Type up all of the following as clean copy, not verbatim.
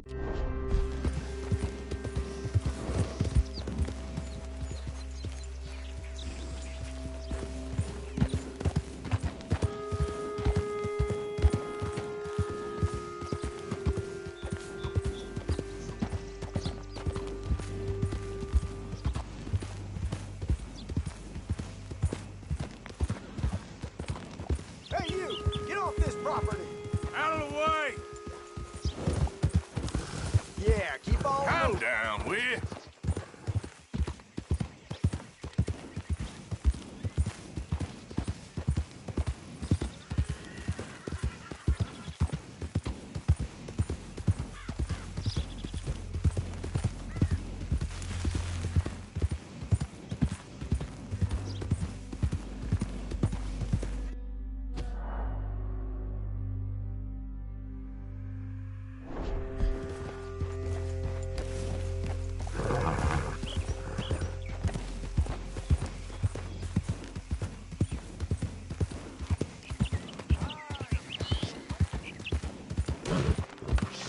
Hey, you! Get off this property! Out of the way! Yeah, keep on Calm moving. down, will you?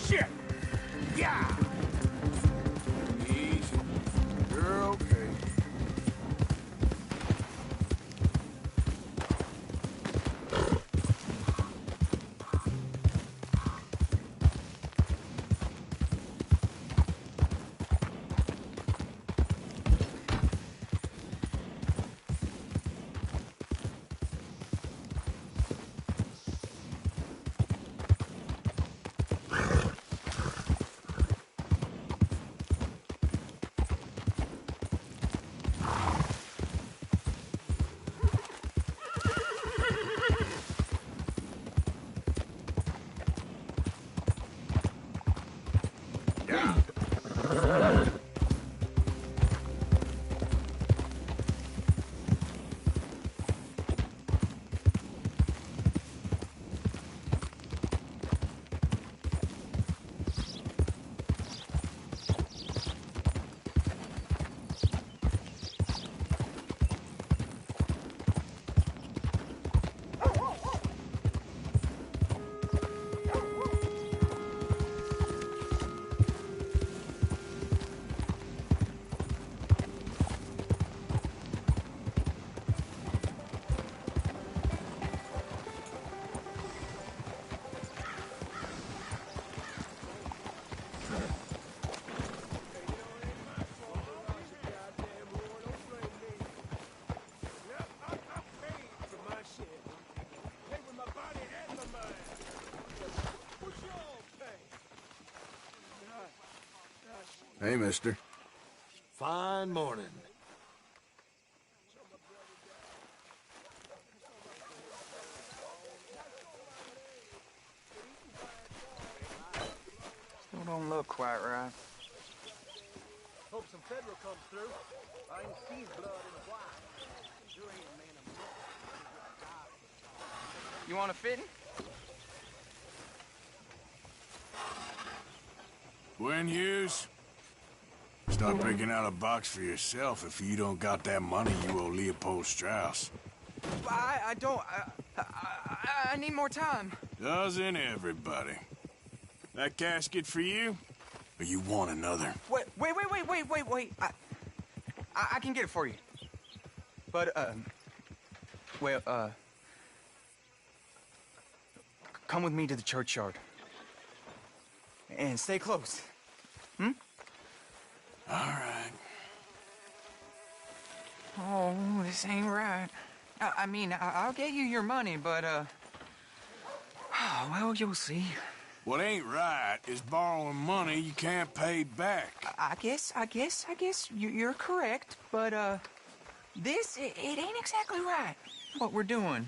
Shit! Yeah! Easy. You're okay. Hey, mister. Fine morning. Still don't look quite right. Hope some federal comes through. I ain't seen blood in a while. There ain't a man You want a fitting? Gwen Hughes? Start picking out a box for yourself. If you don't got that money, you owe Leopold Strauss. I don't. I need more time. Doesn't everybody? That casket for you? Or you want another? Wait. I can get it for you. But, come with me to the churchyard. And stay close. Hmm? All right. Oh, this ain't right. I mean, I'll get you your money, but, well, you'll see. What ain't right is borrowing money you can't pay back. I guess you're correct, but, it ain't exactly right, what we're doing.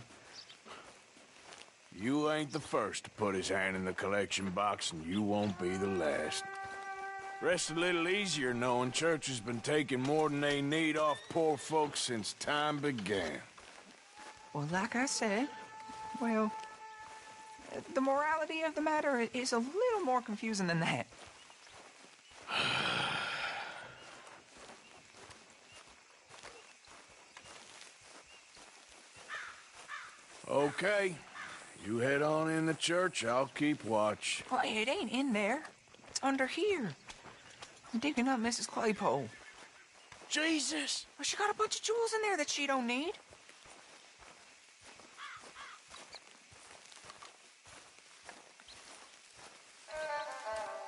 You ain't the first to put his hand in the collection box, and you won't be the last. Rest a little easier knowing church has been taking more than they need off poor folks since time began. Well, like I said, well, the morality of the matter is a little more confusing than that. Okay. You head on in the church, I'll keep watch. Well, it ain't in there. It's under here. I'm digging up Mrs. Claypole. Jesus! Well, she got a bunch of jewels in there that she don't need.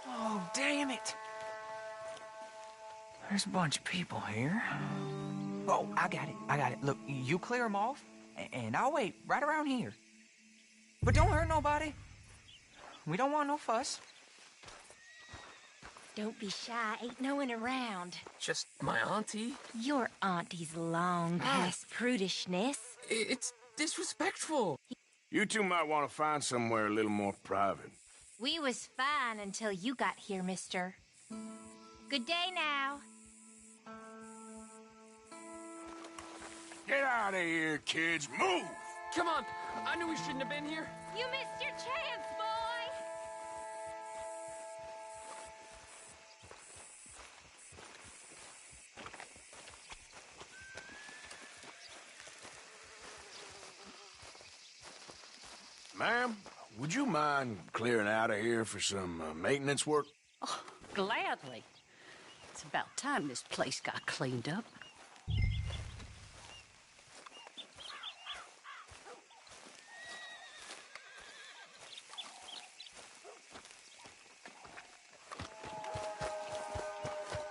Oh, damn it. There's a bunch of people here. Oh, I got it. Look, you clear them off, and I'll wait right around here. But don't hurt nobody. We don't want no fuss. Don't be shy, ain't no one around. Just my auntie? Your auntie's long past prudishness. It's disrespectful. You two might want to find somewhere a little more private. We was fine until you got here, mister. Good day now. Get out of here, kids. Move! Come on. I knew we shouldn't have been here. You missed your chance, boy! Ma'am, would you mind clearing out of here for some maintenance work? Oh, gladly. It's about time this place got cleaned up.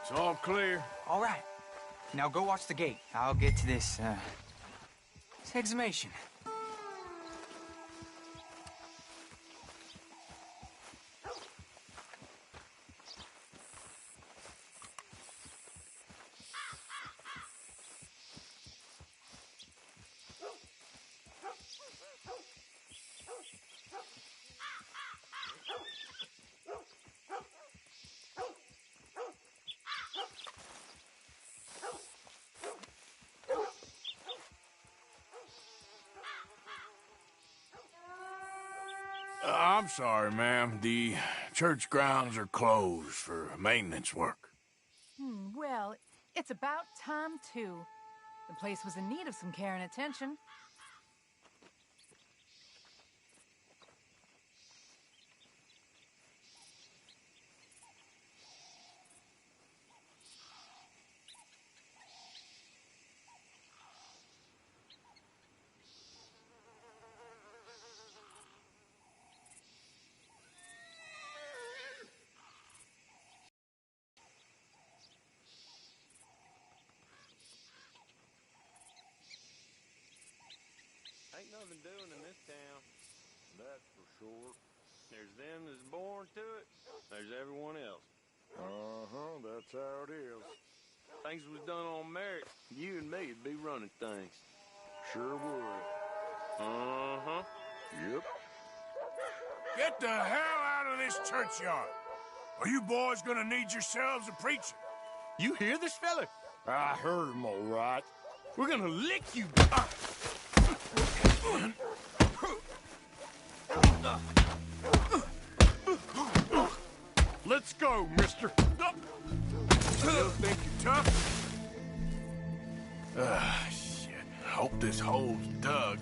It's all clear. All right. Now go watch the gate. I'll get to this exhumation. I'm sorry, ma'am. The church grounds are closed for maintenance work. Well, it's about time, too. The place was in need of some care and attention. Ain't nothing doing in this town. That's for sure. There's them that's born to it. There's everyone else. Uh-huh, that's how it is. Things was done on merit. You and me'd be running things. Sure would. Uh-huh. Yep. Get the hell out of this churchyard. Are you boys gonna need yourselves a preacher? You hear this fella? I heard him all right. We're gonna lick you. Let's go, mister. Still think you're tough? Shit. Hope this hole's dug.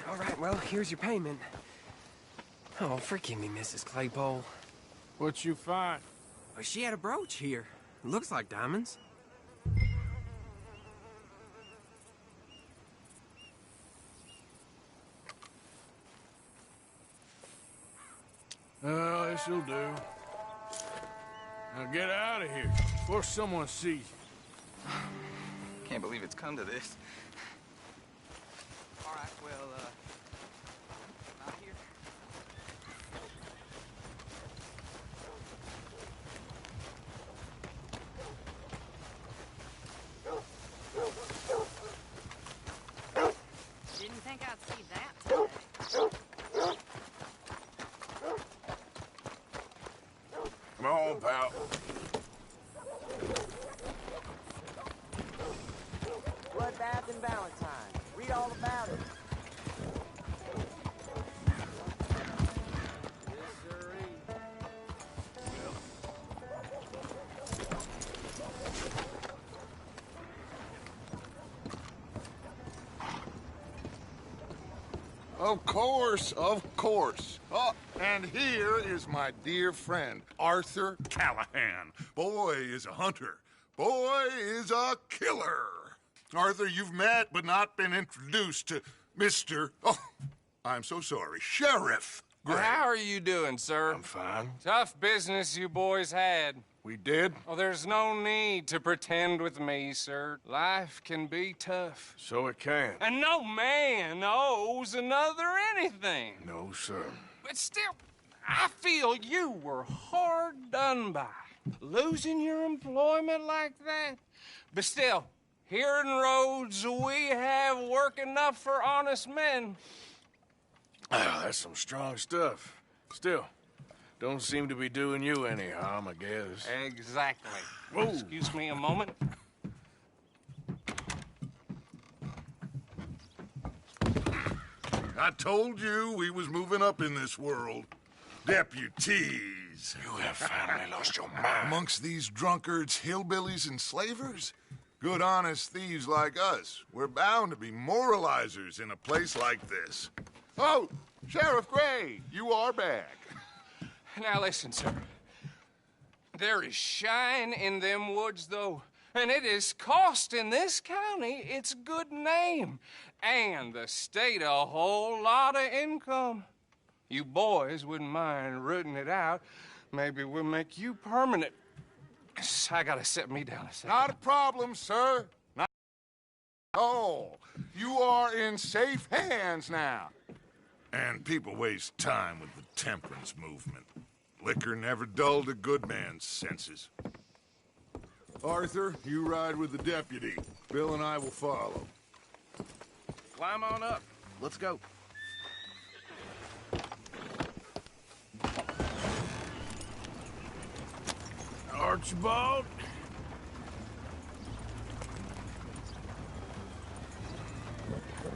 All right, well, here's your payment. Oh, forgive me, Mrs. Claypole. What you find? Well, she had a brooch here. Looks like diamonds. This'll do. Now get out of here before someone sees you. Can't believe it's come to this. All right, well, out here. you all about it. Of course, of course. Oh, and here is my dear friend, Arthur Callahan. Boy is a hunter. Boy is a killer. Arthur, you've met but not been introduced to Mr. Oh, I'm so sorry, Sheriff Gray. How are you doing, sir? I'm fine. Tough business you boys had. We did? Oh, there's no need to pretend with me, sir. Life can be tough. So it can. And no man owes another anything. No, sir. But still, I feel you were hard done by. Losing your employment like that. But still, here in Rhodes, we have work enough for honest men. Ah, that's some strong stuff. Still, don't seem to be doing you any harm, I guess. Exactly. Whoa. Excuse me a moment. I told you we was moving up in this world. Deputies. You have finally lost your mind. Amongst these drunkards, hillbillies, and slavers? Good, honest thieves like us. We're bound to be moralizers in a place like this. Oh, Sheriff Gray, you are back. Now listen, sir. There is shine in them woods, though, and it is costing this county its good name and the state a whole lot of income. You boys wouldn't mind rooting it out. Maybe we'll make you permanent. I gotta set me down a second. Not a problem, sir. Not at all. You are in safe hands now. And people waste time with the temperance movement. Liquor never dulled a good man's senses. Arthur, you ride with the deputy. Bill and I will follow. Climb on up. Let's go. Archibald?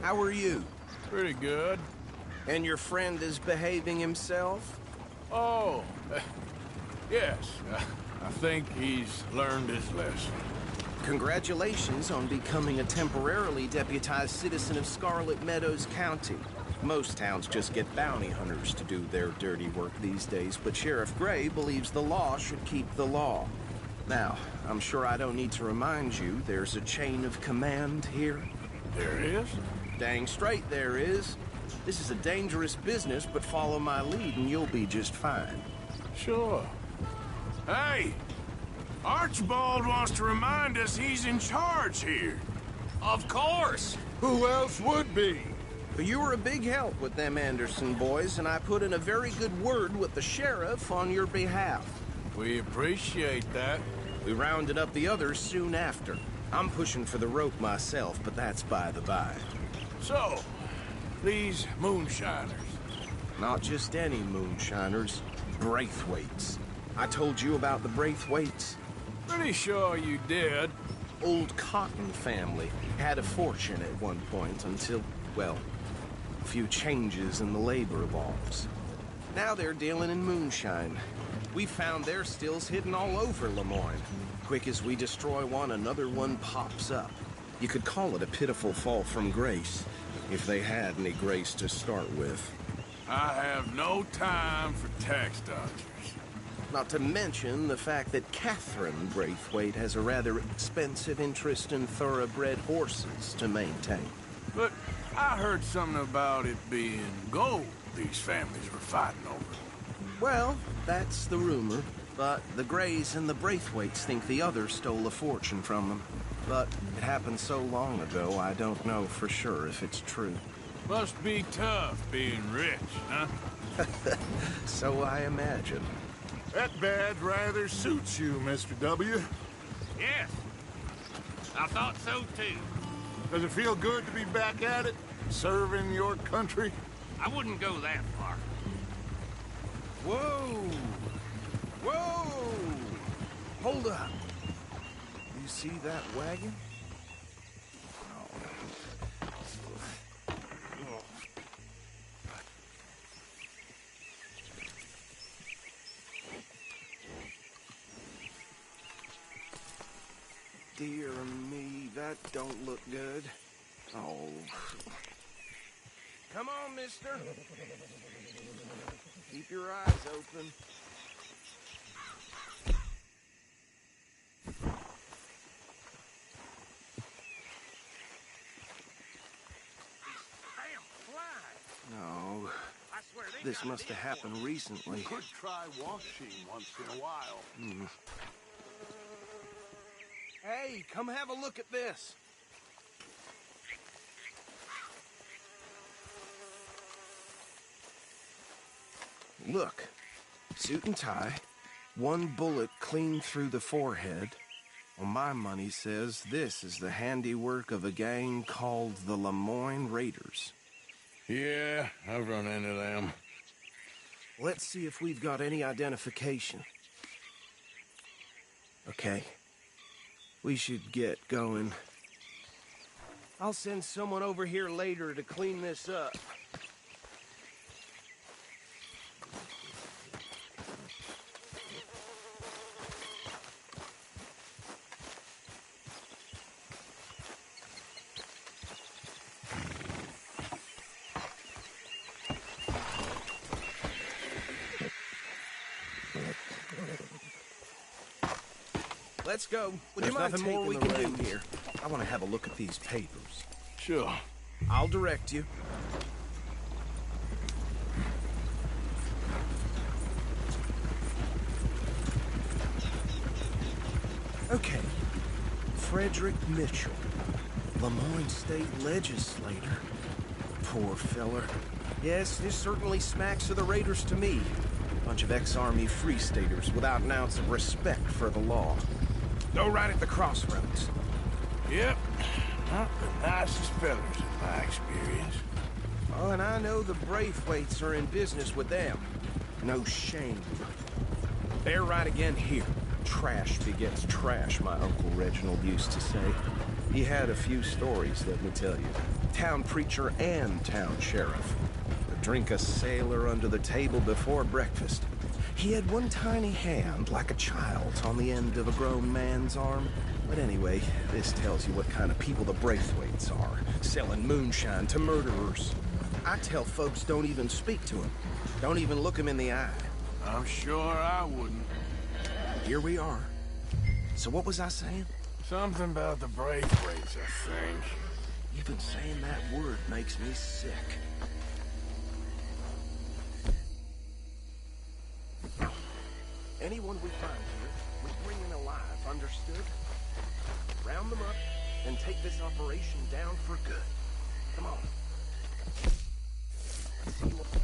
How are you? Pretty good. And your friend is behaving himself? Oh, yes. I think he's learned his lesson. Congratulations on becoming a temporarily deputized citizen of Scarlet Meadows County. Most towns just get bounty hunters to do their dirty work these days, but Sheriff Gray believes the law should keep the law. Now, I'm sure I don't need to remind you there's a chain of command here. There is? Dang straight there is. This is a dangerous business, but follow my lead and you'll be just fine. Sure. Hey! Archibald wants to remind us he's in charge here. Of course! Who else would be? You were a big help with them Anderson boys, and I put in a very good word with the sheriff on your behalf. We appreciate that. We rounded up the others soon after. I'm pushing for the rope myself, but that's by the by. So, these moonshiners. Not just any moonshiners, Braithwaites. I told you about the Braithwaites? Pretty sure you did. Old Cotton family had a fortune at one point until, well, a few changes in the labor laws. Now they're dealing in moonshine. We found their stills hidden all over Lemoyne. Quick as we destroy one, another one pops up. You could call it a pitiful fall from grace, if they had any grace to start with. I have no time for tax dodgers. Not to mention the fact that Catherine Braithwaite has a rather expensive interest in thoroughbred horses to maintain. But I heard something about it being gold these families were fighting over. Well, that's the rumor. But the Grays and the Braithwaites think the others stole a fortune from them. But it happened so long ago, I don't know for sure if it's true. Must be tough being rich, huh? So I imagine. That badge rather suits you, Mr. W. Yes. I thought so, too. Does it feel good to be back at it? Serving your country? I wouldn't go that far. Whoa! Whoa! Hold up. You see that wagon? Oh. dear me, that don't look good. Oh. Come on, mister. Keep your eyes open. No. This must have happened recently. You could try washing once in a while. Hey, come have a look at this. Look, suit and tie, one bullet clean through the forehead. Well, my money says this is the handiwork of a gang called the Lemoyne Raiders. Yeah, I've run into them. Let's see if we've got any identification. Okay. We should get going. I'll send someone over here later to clean this up. Let's go. There's nothing more we can do here. I want to have a look at these papers. Sure. I'll direct you. Okay. Frederick Mitchell, Lemoyne State Legislator. Poor feller. Yes, this certainly smacks of the Raiders to me. Bunch of ex-Army Free Staters without an ounce of respect for the law. Go right at the crossroads. Yep. Not the nicest fellas in my experience. Oh, and I know the Braithwaites are in business with them. No shame. They're right again here. Trash begets trash, my Uncle Reginald used to say. He had a few stories, let me tell you. Town preacher and town sheriff. Would drink a sailor under the table before breakfast. He had one tiny hand, like a child's, on the end of a grown man's arm. But anyway, this tells you what kind of people the Braithwaites are, selling moonshine to murderers. I tell folks don't even speak to him. Don't even look him in the eye. I'm sure I wouldn't. Here we are. So what was I saying? Something about the Braithwaites, I think. Even saying that word makes me sick. Anyone we find here, we bring in alive, understood? Round them up, and take this operation down for good. Come on. Let's see what...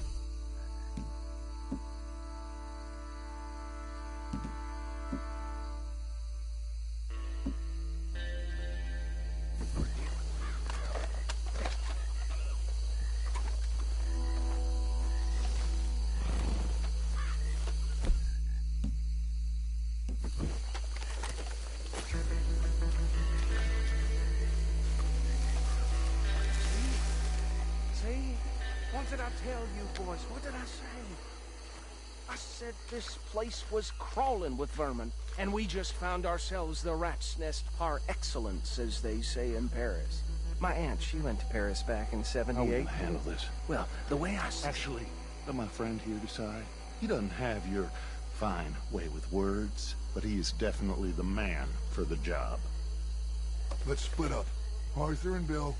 What did I tell you, boys? What did I say? I said this place was crawling with vermin, and we just found ourselves the rat's nest par excellence, as they say in Paris. My aunt, she went to Paris back in '78. How will you handle this? Well, the way I see... Actually, let my friend here decide. He doesn't have your fine way with words, but he is definitely the man for the job. Let's split up. Arthur and Bill,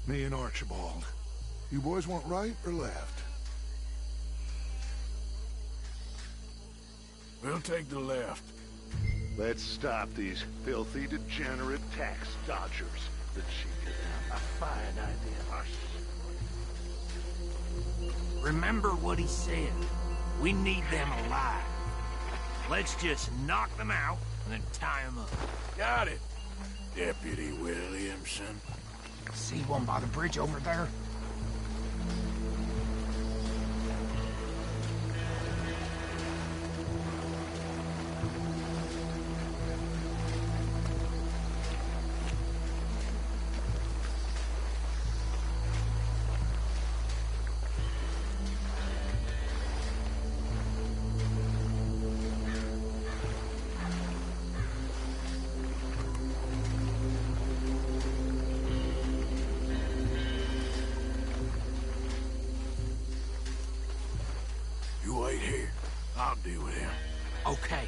me and Archibald. You boys want right or left? We'll take the left. Let's stop these filthy, degenerate tax dodgers. The chief. A fine idea. Remember what he said. We need them alive. Let's just knock them out and then tie them up. Got it, Deputy Williamson. See one by the bridge over there? deal with him. Okay,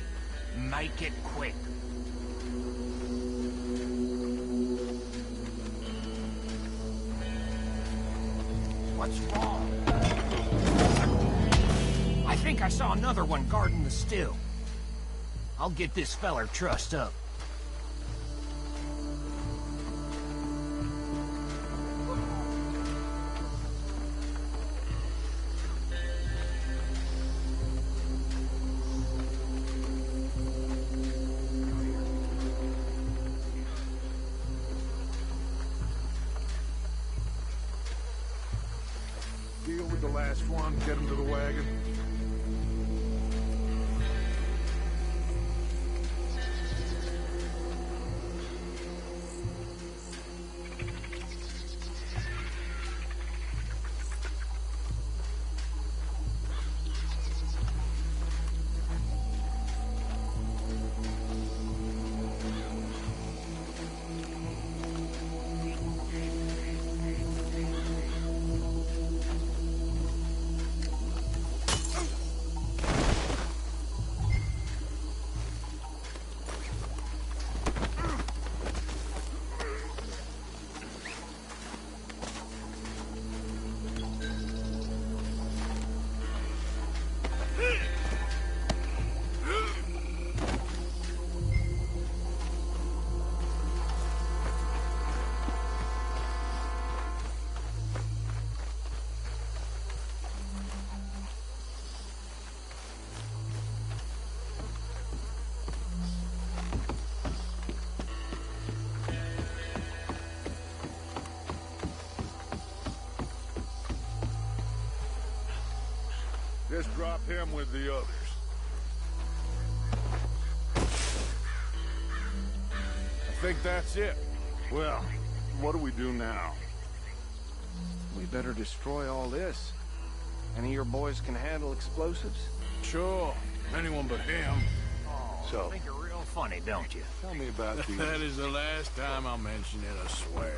make it quick. What's wrong? I think I saw another one guarding the still. I'll get this feller trussed up. Deal with the last one, get him to the wagon. Just drop him with the others. I think that's it. Well, what do we do now? We better destroy all this. Any of your boys can handle explosives? Sure, anyone but him. So, I think you're real funny, don't you? Tell me about these. That is the last time I'll mention it, I swear.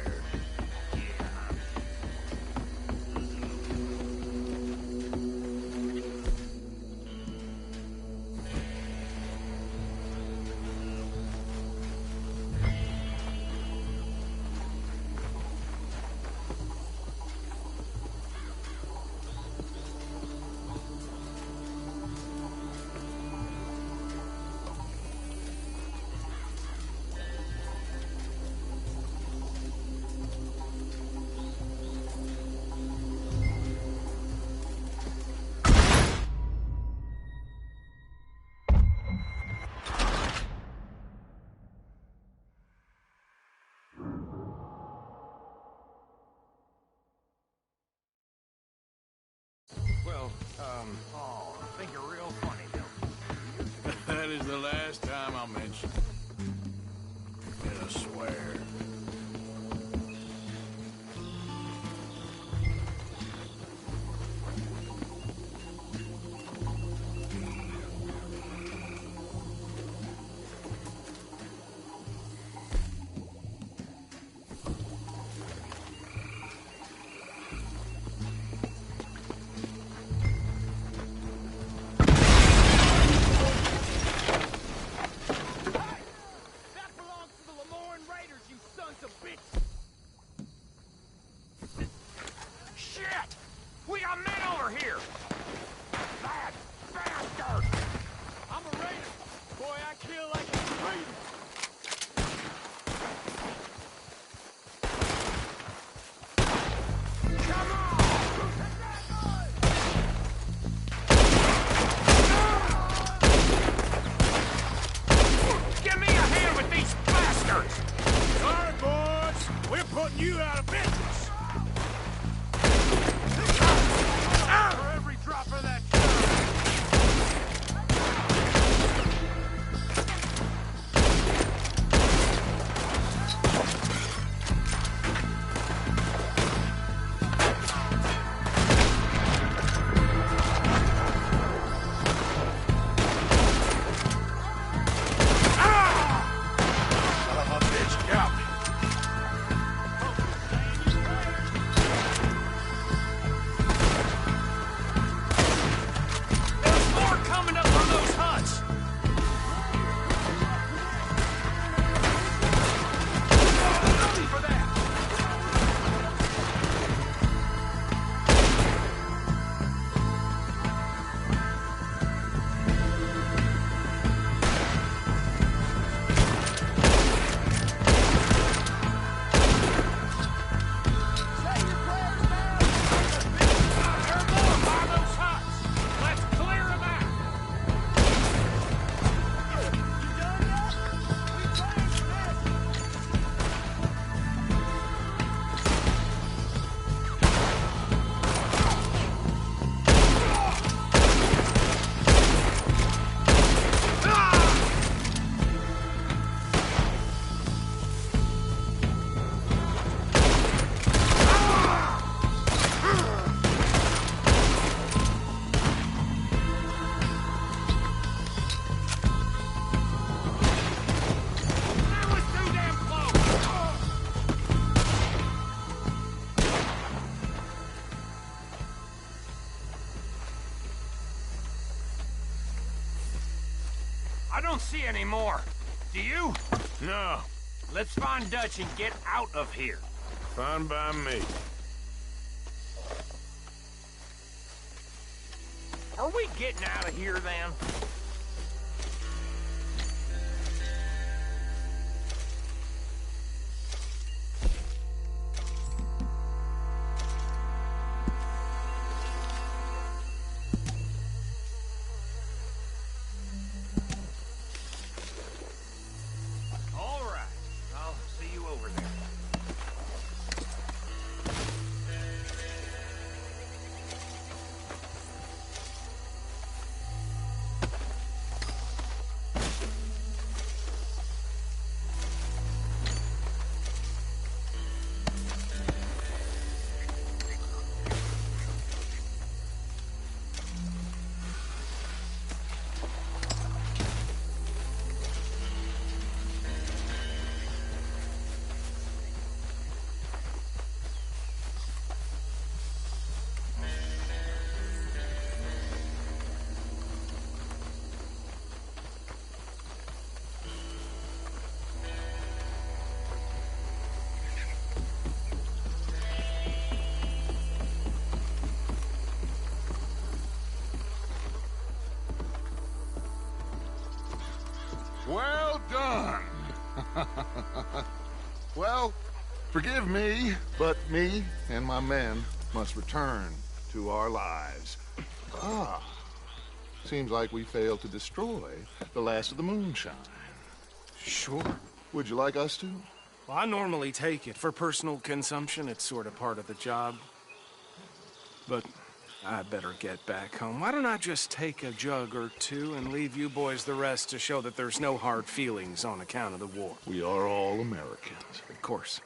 Well, Oh, I think you're real funny, don't you? That is the last time I'll mention it, I swear. You out of business! For every drop of that Son of a bitch, got me! don't see any more. Do you? No. Let's find Dutch and get out of here. Fine by me. Are we getting out of here, then? All right. I'll see you over there. Well done. Well, forgive me, but me and my men must return to our lives. Ah, seems like we failed to destroy the last of the moonshine. Sure. Would you like us to? Well, I normally take it. For personal consumption, it's sort of part of the job. But I better get back home. Why don't I just take a jug or two and leave you boys the rest to show that there's no hard feelings on account of the war? We are all Americans. Of course.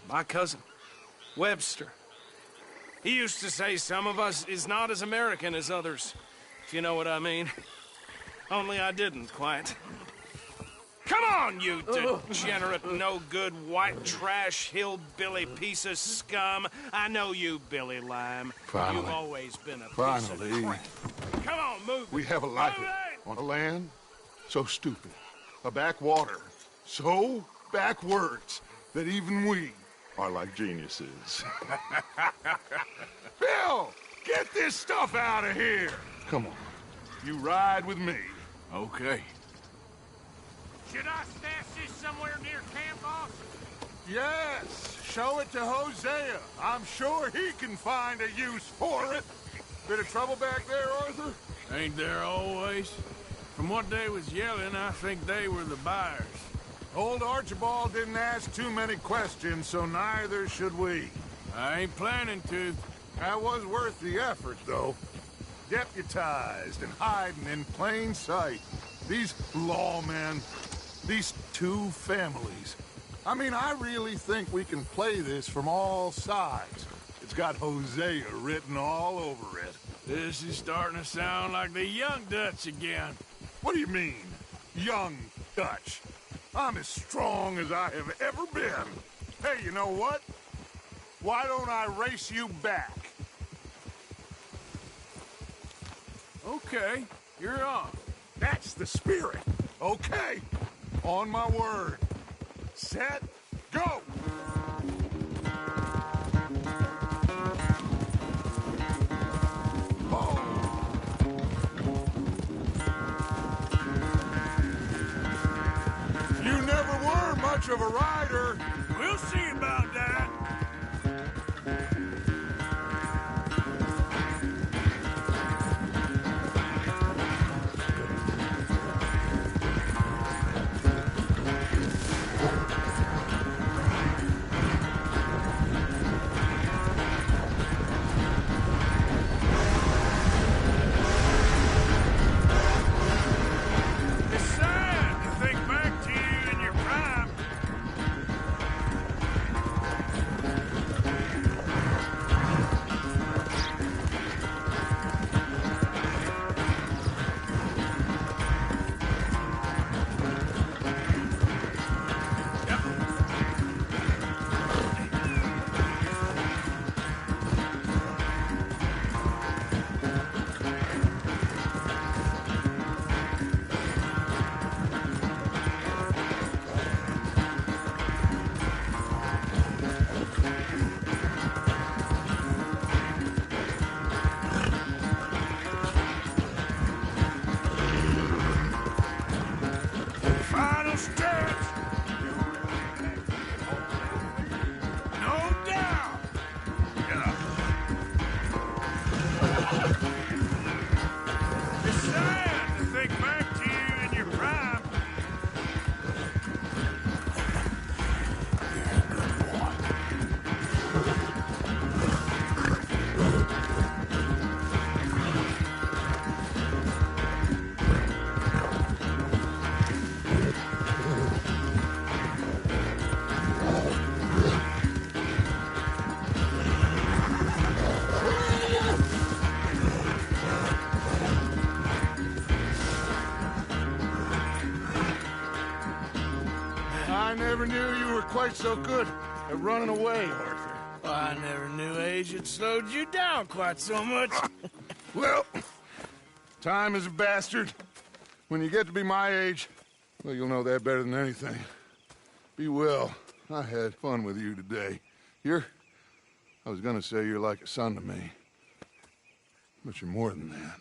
My cousin, Webster, he used to say some of us is not as American as others, if you know what I mean. Only I didn't quite. Come on, you degenerate, no-good, white trash, hillbilly piece of scum. I know you, Billy Lime. Finally. You've always been a Finally. piece of crap. Come on, move. We have a life on a land so stupid, a backwater so backwards that even we are like geniuses. Bill, get this stuff out of here. Come on, you ride with me. Okay. Should I stash this somewhere near camp, boss? Yes, show it to Hosea. I'm sure he can find a use for it. Bit of trouble back there, Arthur? Ain't there always? From what they was yelling, I think they were the buyers. Old Archibald didn't ask too many questions, so neither should we. I ain't planning to. That was worth the effort, though. Deputized and hiding in plain sight. These lawmen, these two families. I mean, I really think we can play this from all sides. It's got Hosea written all over it. This is starting to sound like the young Dutch again. What do you mean, young Dutch? I'm as strong as I have ever been. Hey, you know what? Why don't I race you back? Okay, you're on. That's the spirit. Okay, on my word. Set, go! You never were much of a rider. We'll see about that. It's sad to think back to you in your prime. so good at running away, Arthur? Well, I never knew age had slowed you down quite so much. Well, time is a bastard. When you get to be my age, well, you'll know that better than anything. Be well. I had fun with you today. I was gonna say you're like a son to me, but you're more than that.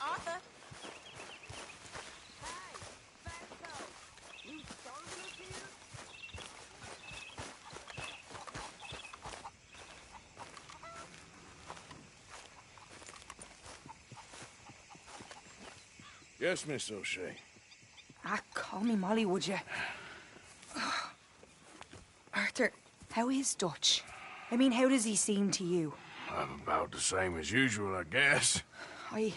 Arthur? Yes, Miss O'Shea. Call me Molly, would you? Arthur, how is Dutch? I mean, how does he seem to you? About the same as usual, I guess. I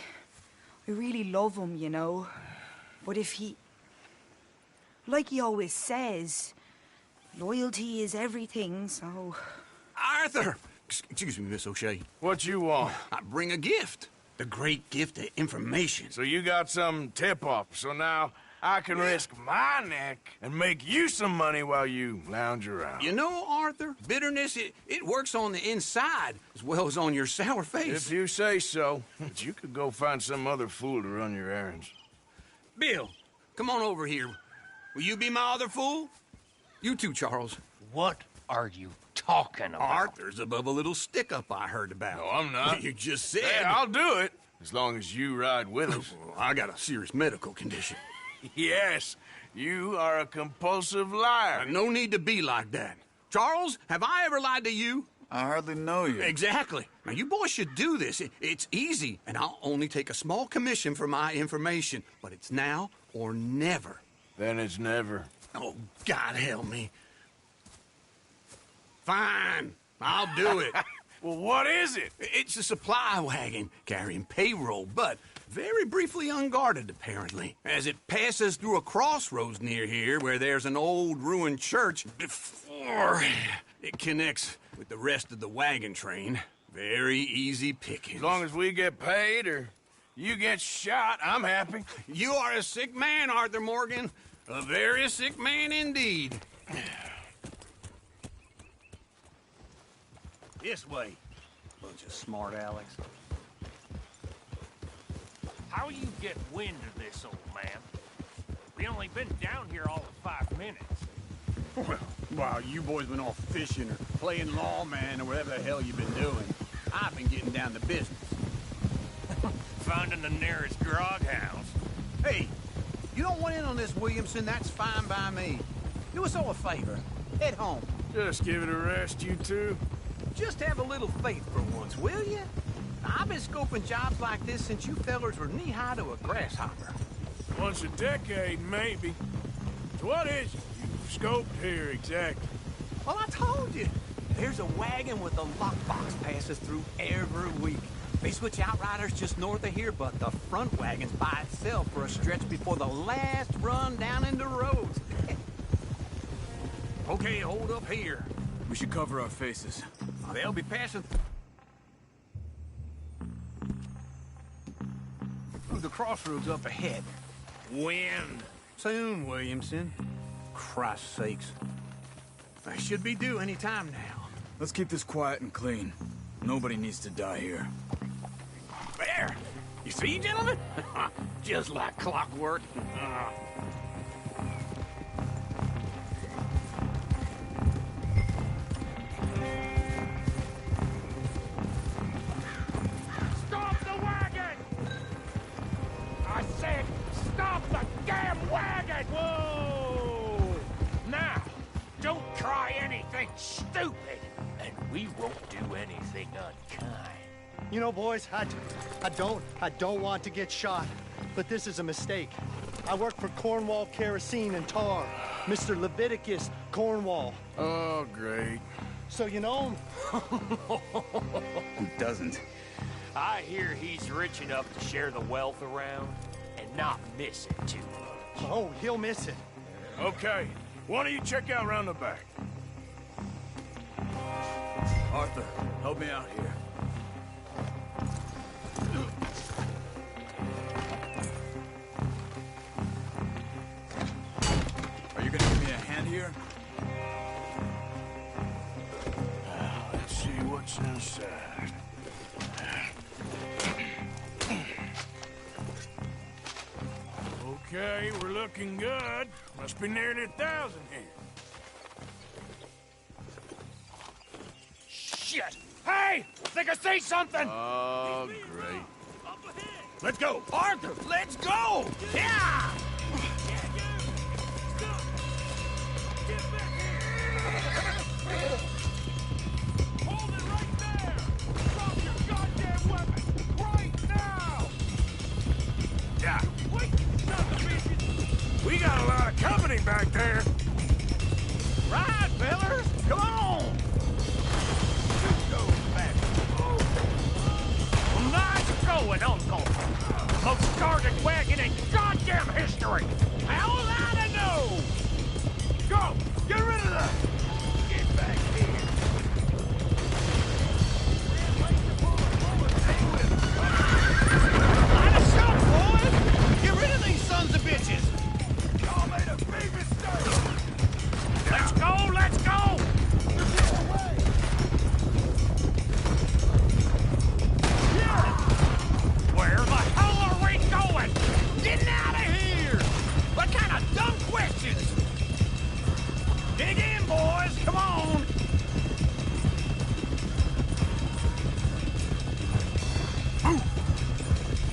really love him, you know. But if he... Like he always says, loyalty is everything, so... Arthur! Excuse me, Miss O'Shea. What you want? I bring a gift. The great gift of information. So you got some tip-off, so now I can risk my neck and make you some money while you lounge around. You know, Arthur, bitterness, it works on the inside as well as on your sour face. If you say so. But you could go find some other fool to run your errands. Bill, come on over here. Will you be my other fool? You too, Charles. What are you talking about? Arthur's above a little stick-up I heard about. No, I'm not. You just said... Yeah, I'll do it, as long as you ride with us. I got a serious medical condition. Yes, you are a compulsive liar. No need to be like that. Charles, have I ever lied to you? I hardly know you. Exactly. Now, you boys should do this. It's easy, and I'll only take a small commission for my information. But it's now or never. Then it's never. Oh, God help me. Fine, I'll do it. Well, what is it? It's a supply wagon carrying payroll, but very briefly unguarded, apparently, as it passes through a crossroads near here where there's an old ruined church before it connects with the rest of the wagon train. Very easy pickings. As long as we get paid or you get shot, I'm happy. You are a sick man, Arthur Morgan. A very sick man indeed. This way. Bunch of smart Alex. How you get wind of this, old man? We only been down here all of 5 minutes. Well, while you boys been off fishing or playing lawman or whatever the hell you've been doing, I've been getting down to business. Finding the nearest grog house. Hey, you don't want in on this, Williamson, that's fine by me. Do us all a favor. Head home. Just give it a rest, you two. Just have a little faith for once, will you? I've been scoping jobs like this since you fellers were knee-high to a grasshopper. Once a decade, maybe. So what is it you've scoped here exactly? Well, I told you. There's a wagon with a lockbox passes through every week. They switch outriders just north of here, but the front wagon's by itself for a stretch before the last run down into roads. Okay, hold up here. We should cover our faces. They'll be passing through the crossroads up ahead. When? Soon, Williamson. Christ's sakes. I should be due any time now. Let's keep this quiet and clean. Nobody needs to die here. There! You see, gentlemen? Just like clockwork. Stop the wagon! I said, stop the damn wagon! Whoa! Now, don't try anything stupid, and we won't do anything unkind. You know, boys, I don't want to get shot, but this is a mistake. I work for Cornwall Kerosene and Tar, Mr. Leviticus Cornwall. Oh, great. So you know him? Who doesn't? I hear he's rich enough to share the wealth around and not miss it too much. Oh, he'll miss it. Okay, why don't you check out round the back? Arthur, help me out here. Are you gonna give me a hand here? Let's see what's inside. Okay, we're looking good. Must be nearly 1,000 here. Shit! Hey! Think I see something! Oh, great. Let's go! Arthur, let's go! Yeah! Hold it right there! Drop your goddamn weapon! Right now! Yeah. Wait! Not the bitches! We got a lot of company back there. Right, fellers! Come on! Sergeant wagon in goddamn history! How will I know? Go! Get rid of that! Get back here! Line us up, boys! Get rid of these sons of bitches! Y'all made a big mistake! Let's go! Let's go! Where the hell are we going? Getting out of here! What kind of dumb questions? Dig in, boys! Come on!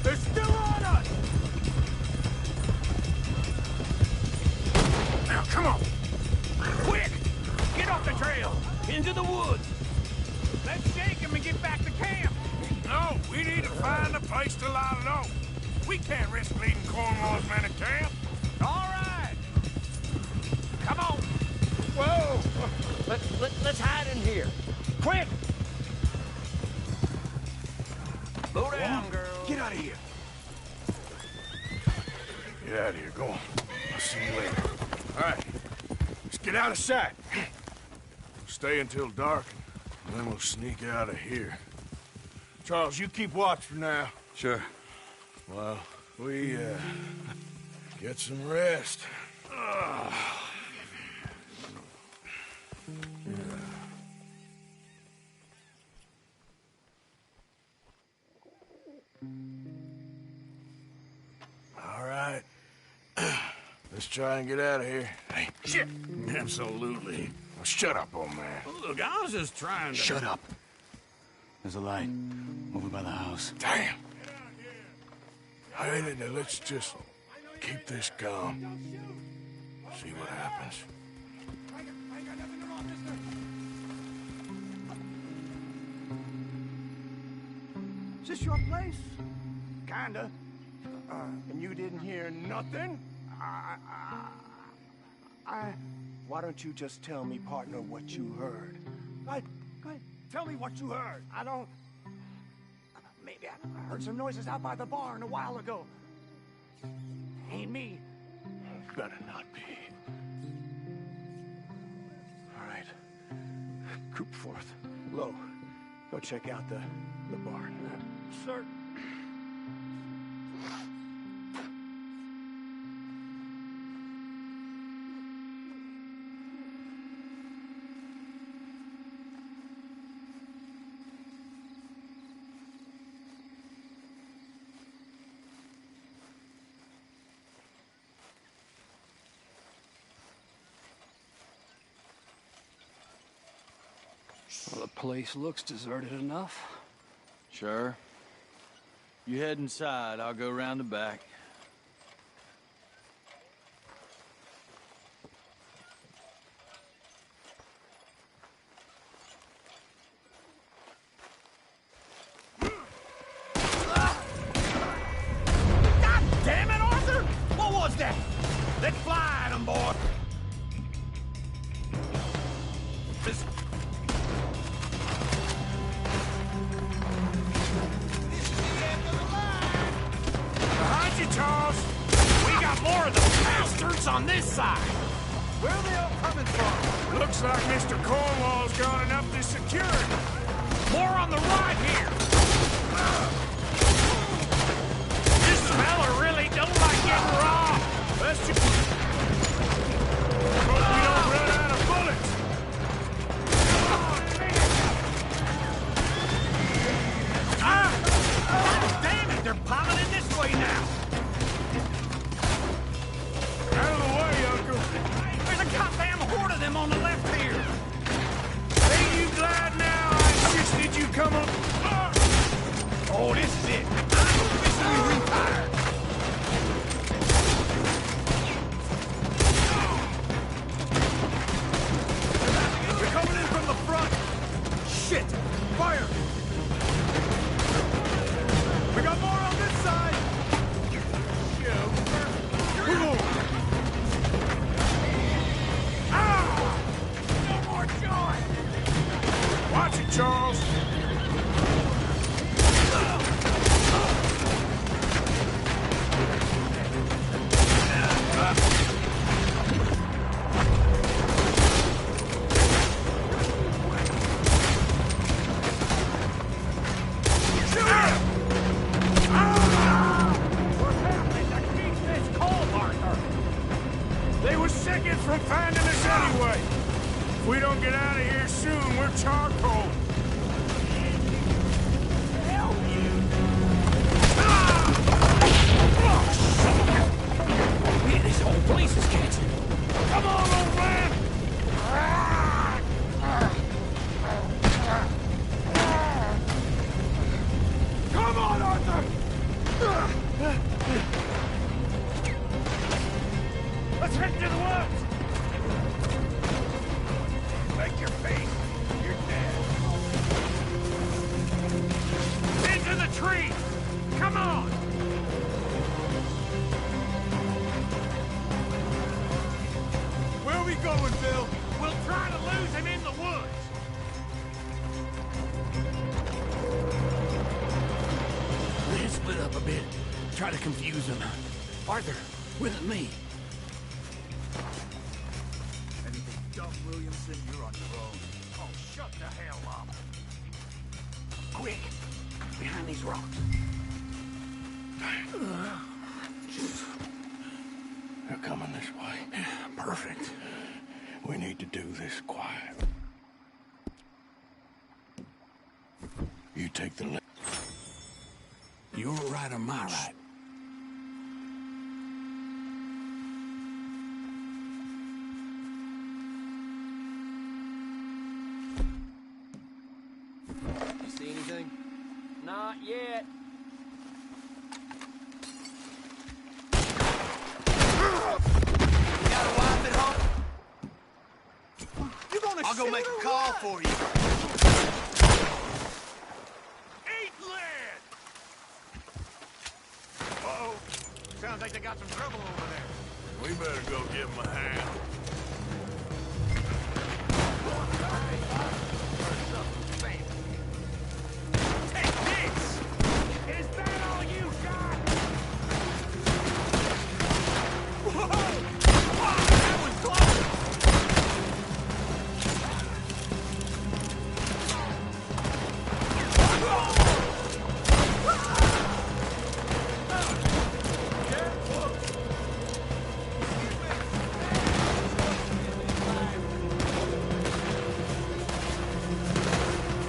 They're still on us! Now, come on! Quick! Get off the trail! Into the woods! Let's shake them and get back to camp! No, we need to find a place to lie low. We can't risk leading Cornwall's men to camp. All right! Come on! Whoa! Let's hide in here. Quick! Slow down, girl. Get out of here. Get out of here. Go on. I'll see you later. All right. Let's get out of sight. Stay until dark, and then we'll sneak out of here. Charles, you keep watch for now. Sure. Well, we, get some rest. All right. Let's try and get out of here. Hey, shit! Absolutely. Well, shut up, old man. Look, I was just trying to... Shut up. There's a light over by the house. Damn! Hey, let's just keep this calm. See what happens. Is this your place? Kinda. And you didn't hear nothing? Why don't you just tell me, partner, what you heard? Go ahead. Tell me what you heard. I don't... Maybe I heard some noises out by the barn a while ago. Ain't me. Better not be. All right. Coop forth. Low. Go check out the barn. Sir. Well, the place looks deserted enough. Sure. You head inside. I'll go round the back. God damn it, Arthur! What was that? Let's fly at 'em, boy! This... Behind you, Charles! We got more of the bastards on this side! Where are they all coming from? Looks like Mr. Cornwall's got enough to security. More on the right here! This fella really don't like getting raw! Let's just... Hope we don't run out of bullets! God damn it! They're piling in this way now! Out of the way, Uncle! There's a goddamn horde of them on the left here! Ain't you glad now I insisted you come up? Oh, this is it! I'm officially retired! They're coming in from the front! Shit! Fire! We got more on this side! No more joy! Watch it, Charles! try to confuse him. Arthur, with me. Anything dumb, Williamson, you're on your own. Oh, shut the hell up. Quick, behind these rocks. They're coming this way. Perfect. We need to do this quiet. You take the left. You're right or my right? You see anything? Not yet. You got a wife at home? You gonna I'll go shoot make her a call what? for you. Eat lead! Uh-oh. Sounds like they got some trouble over there. We better go give him a hand. Take this! Is that all you got? Whoa! Wow, that was close!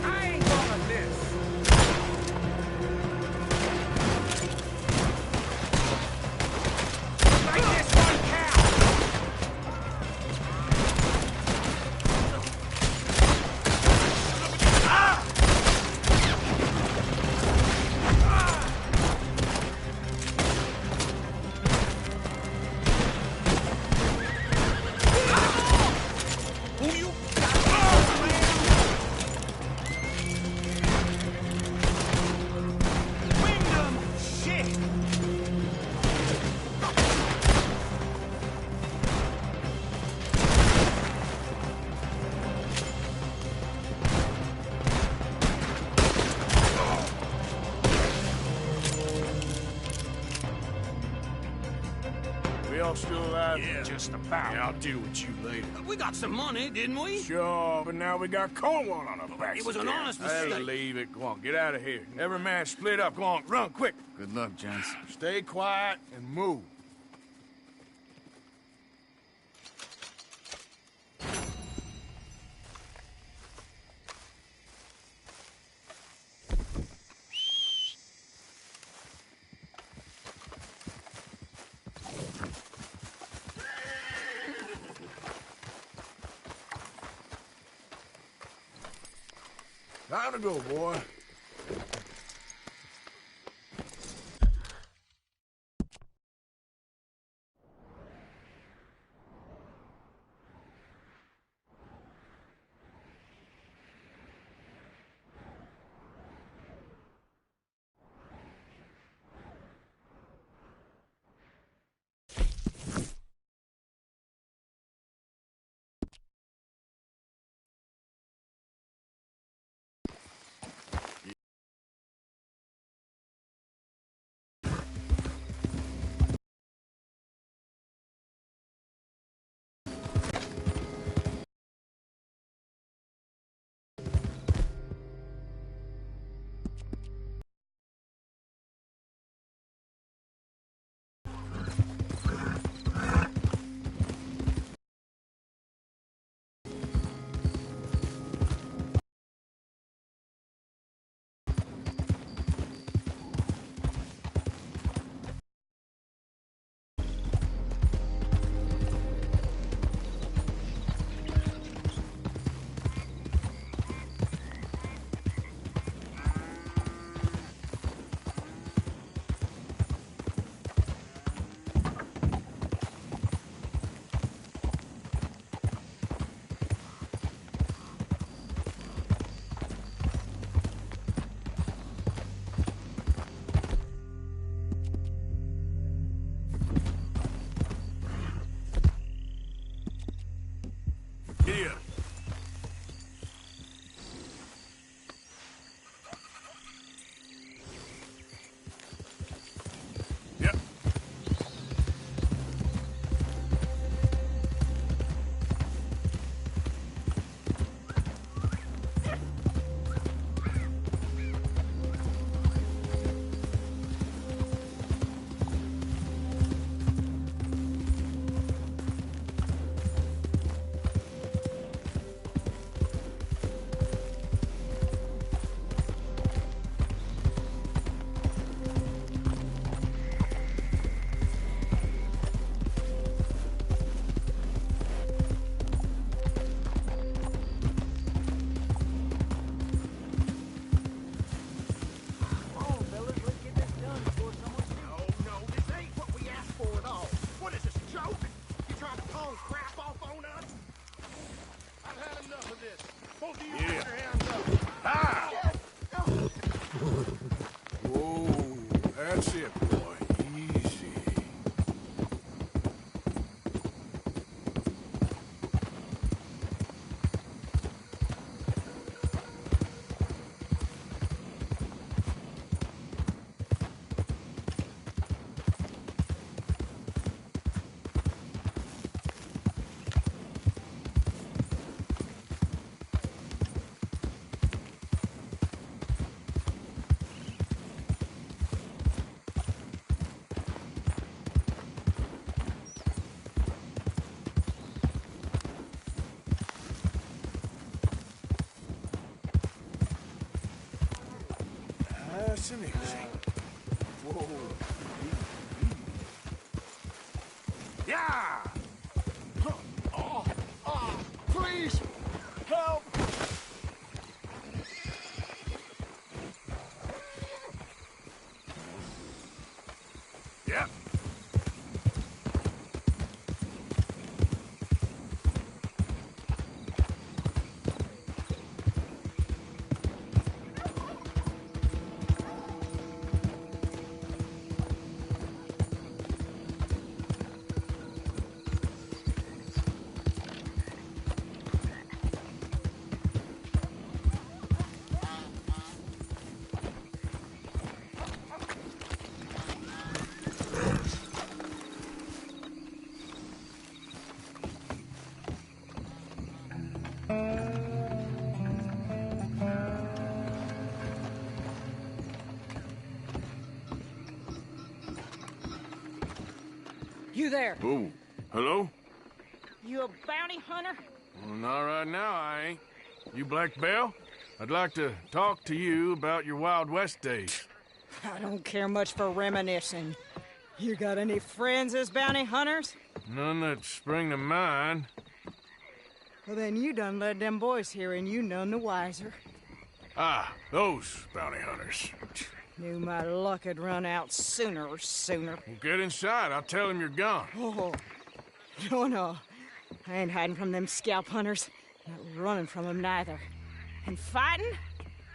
I ain't gonna miss. Make this one count! Who you Wyndham! Shit! We all still alive? Yeah. Just about. Yeah, I'll deal with you later. We got some money, didn't we? Sure, but now we got Cornwall on our backs. It was an again. honest Hey, mistake. leave it. Go on, get out of here. Every man split up. Go on, run, quick. Good luck, gents. Stay quiet and move. Time to go, boy. Nice and easy. Whoa. Yeah! Please! Help! Yep. You there? Oh, hello? You a bounty hunter? Well, not right now, I ain't. You Black Belle? I'd like to talk to you about your Wild West days. I don't care much for reminiscing. You got any friends as bounty hunters? None that spring to mind. Well, then you done led them boys here and you none the wiser. Ah, those bounty hunters. Knew my luck had run out sooner or sooner. Well, get inside. I'll tell him you're gone. Oh, no. I ain't hiding from them scalp hunters. Not running from them neither. And fighting?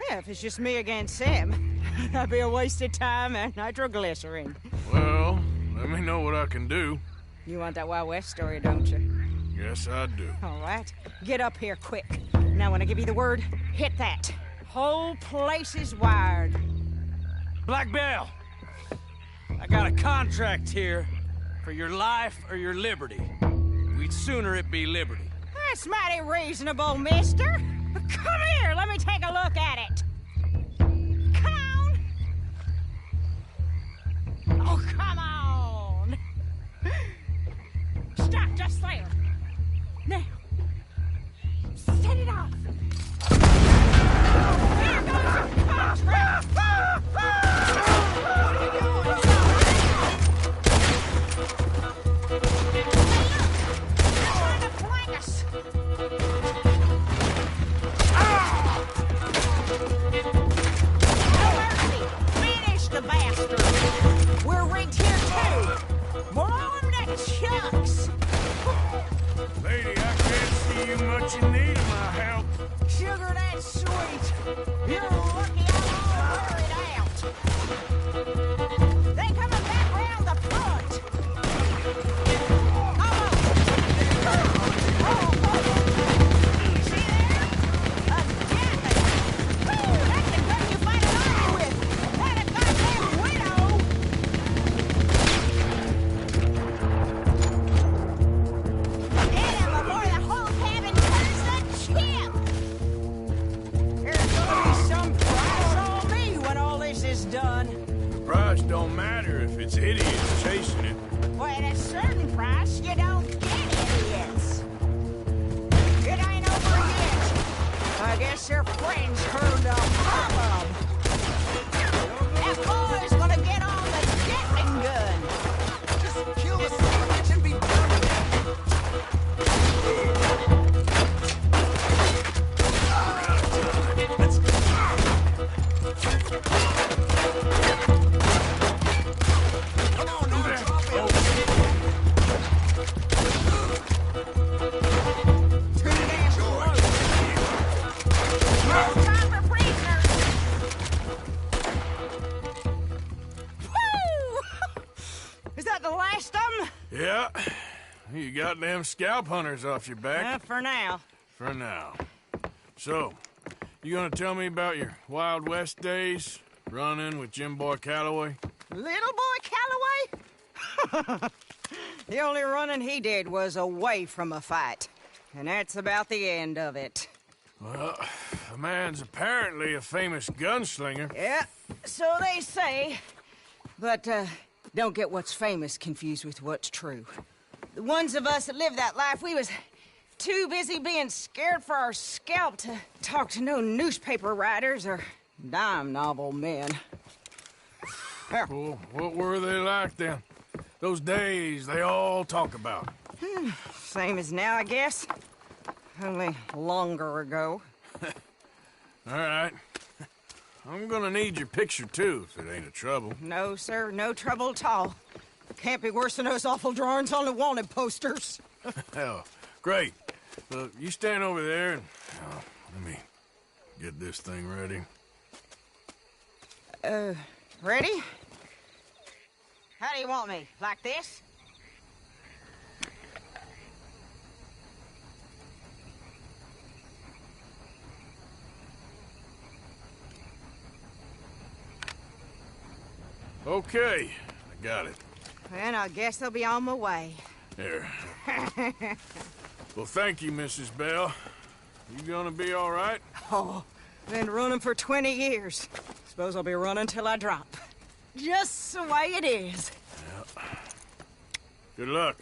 Yeah, if it's just me against them, that'd be a waste of time and nitroglycerin. Well, let me know what I can do. You want that Wild West story, don't you? Yes, I do. All right. Get up here quick. Now, when I give you the word, hit that. Whole place is wired. Black Belle, I got a contract here for your life or your liberty. We'd sooner it be liberty. That's mighty reasonable, mister. Come here, let me take a look at it. Come on. Oh, come on. Stop just there. Now, set it off. There goes your contract. Finish the bastard. We're rigged here too. Blow him to chunks. Lady, I can't see you much in need of my help. Sugar, that's sweet. You're lucky I'm all wear it out. They coming back round the front. Don't matter if it's idiots chasing it. Well, at a certain price, you don't get idiots. It ain't over yet. I guess your friends heard a problem. That boy's gonna get on the Gatling gun. Just kill the son of a bitch and be done with it. Let's go. Yeah. You got them scalp hunters off your back. For now. For now. So, you gonna tell me about your Wild West days? Running with Jim Boy Calloway? Little boy Calloway? The only running he did was away from a fight. And that's about the end of it. Well, the man's apparently a famous gunslinger. Yeah, so they say. But, don't get what's famous confused with what's true. The ones of us that lived that life, we was too busy being scared for our scalp to talk to no newspaper writers or dime novel men. Well, what were they like then? Those days they all talk about. Same as now, I guess. Only longer ago. All right. I'm gonna need your picture, too, if it ain't a trouble. No, sir, no trouble at all. Can't be worse than those awful drawings on the wanted posters. Hell, great. Look, you stand over there and let me get this thing ready. Ready? How do you want me? Like this? Okay, I got it. Then I guess I'll be on my way. Here. Well, thank you, Mrs. Bell. You gonna be all right? Oh, been running for 20 years. Suppose I'll be running till I drop. Just the way it is. Yeah. Good luck.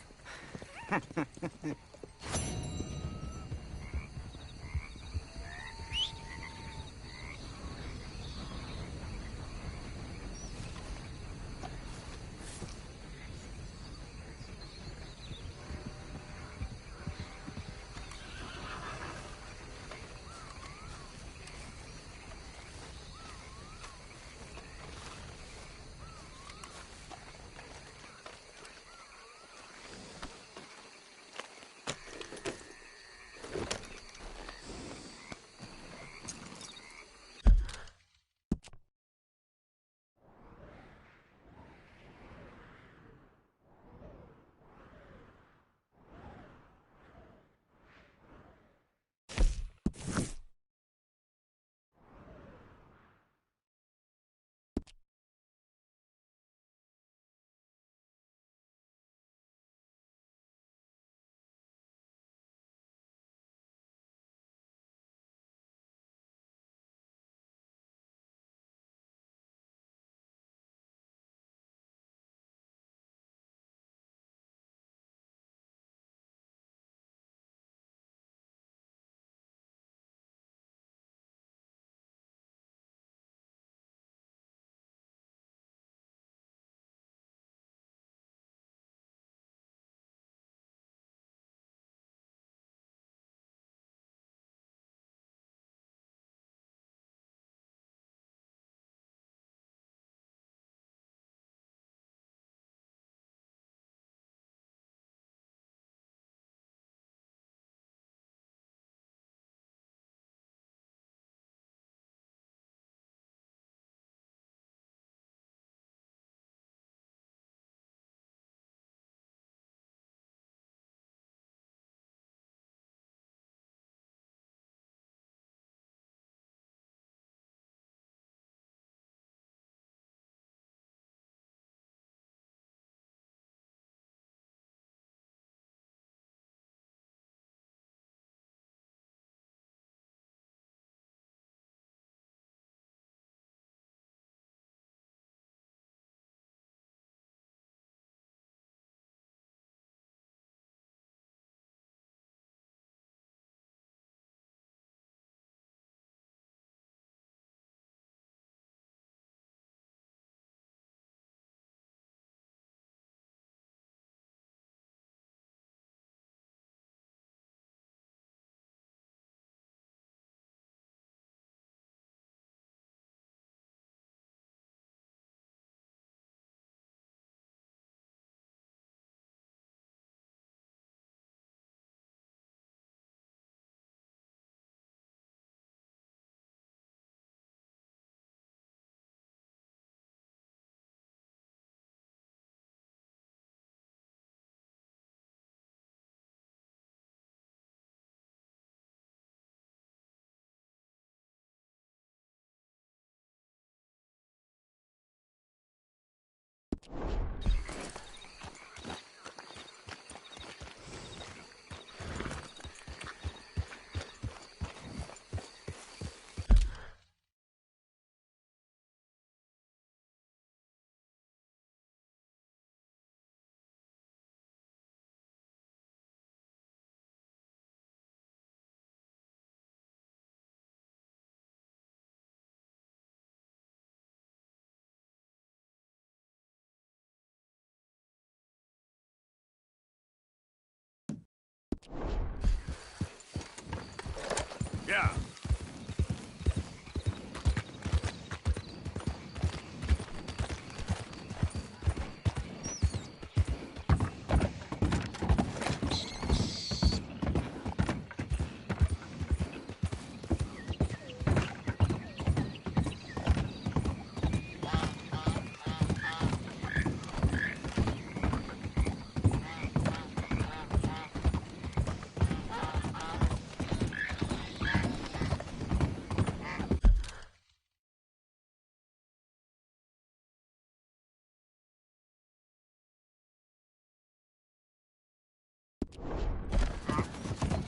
Yeah.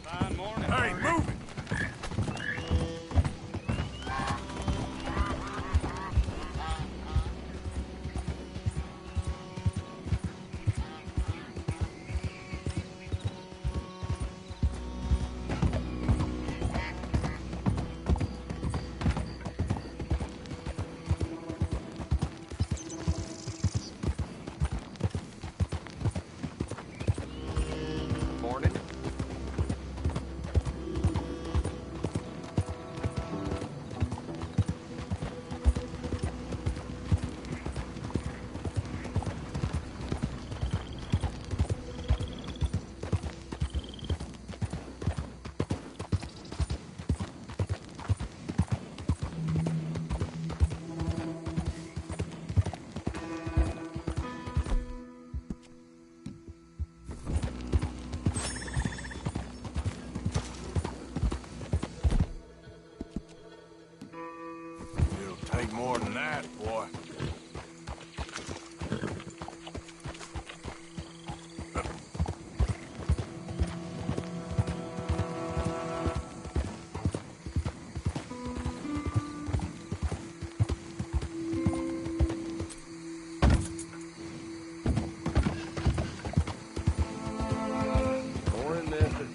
Fine morning. Hey, move it! Morning. It'll take more than that, boy. Morning, mister.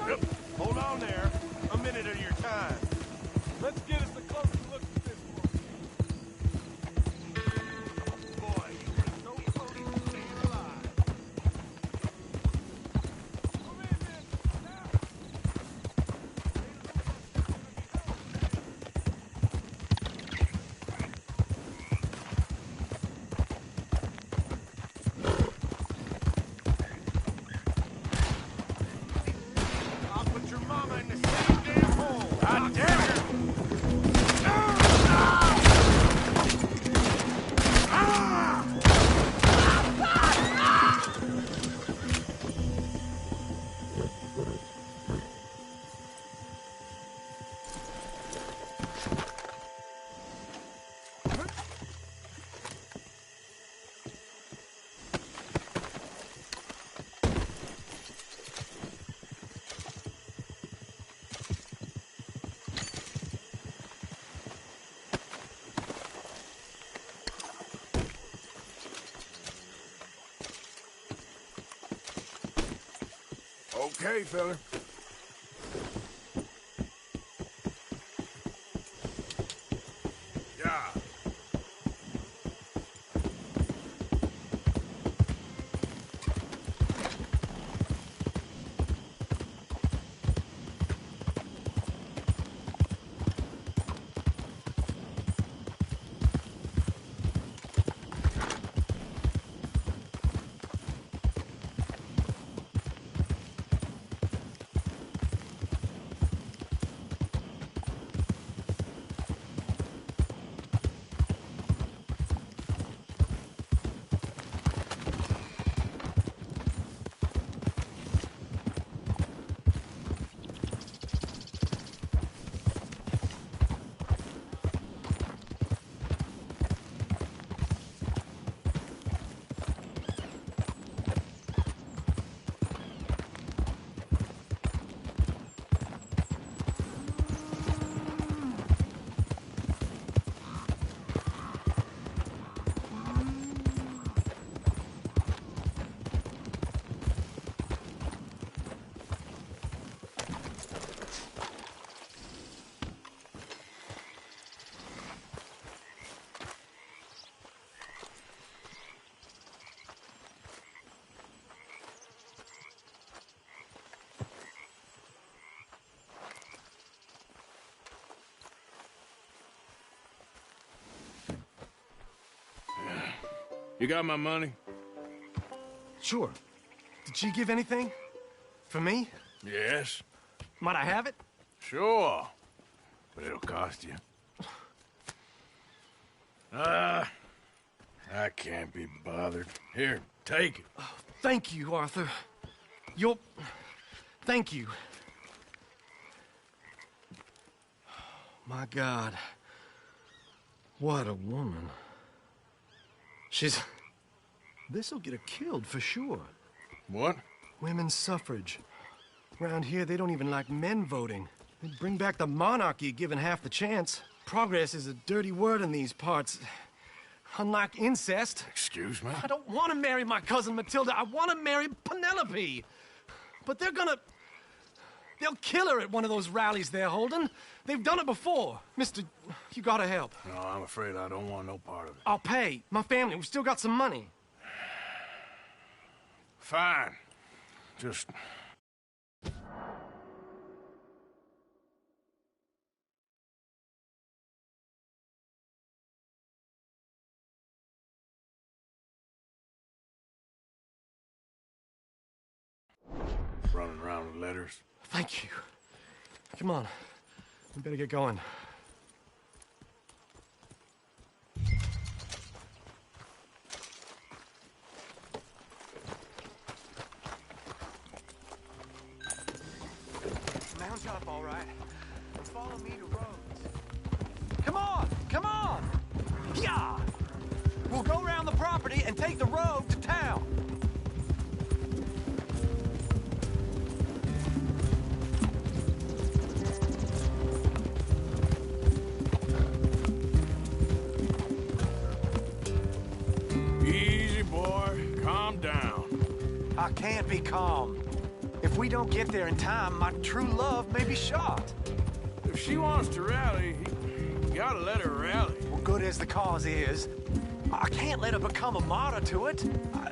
Yep. Hold on there. A minute of your time. Let's get us a closer look at this one. Boy, you were so close to staying alive. Come in, man. Now. I'll put your mama in the same damn hole. God damn it! Okay, fella. Yeah. You got my money? Sure. Did she give anything? For me? Yes. Might I have it? Sure. But it'll cost you. I can't be bothered. Here, take it. Oh, thank you, Arthur. Thank you. My God. What a woman. This'll get her killed for sure. What? Women's suffrage. Around here, they don't even like men voting. They'd bring back the monarchy given half the chance. Progress is a dirty word in these parts. Unlike incest. Excuse me? I don't want to marry my cousin Matilda. I want to marry Penelope. But they'll kill her at one of those rallies they're holding. They've done it before. Mister, you gotta help. No, I'm afraid I don't want no part of it. I'll pay. My family, we've still got some money. Fine. Just... running around with letters. Thank you. Come on. We better get going. Mount up, all right. Follow me to Rhodes. Come on! Come on! Yeah! We'll go around the property and take the road to town. Easy, boy. Calm down. I can't be calm. If we don't get there in time, my true love may be shot. If she wants to rally, you gotta let her rally. Well, good as the cause is, I can't let her become a martyr to it.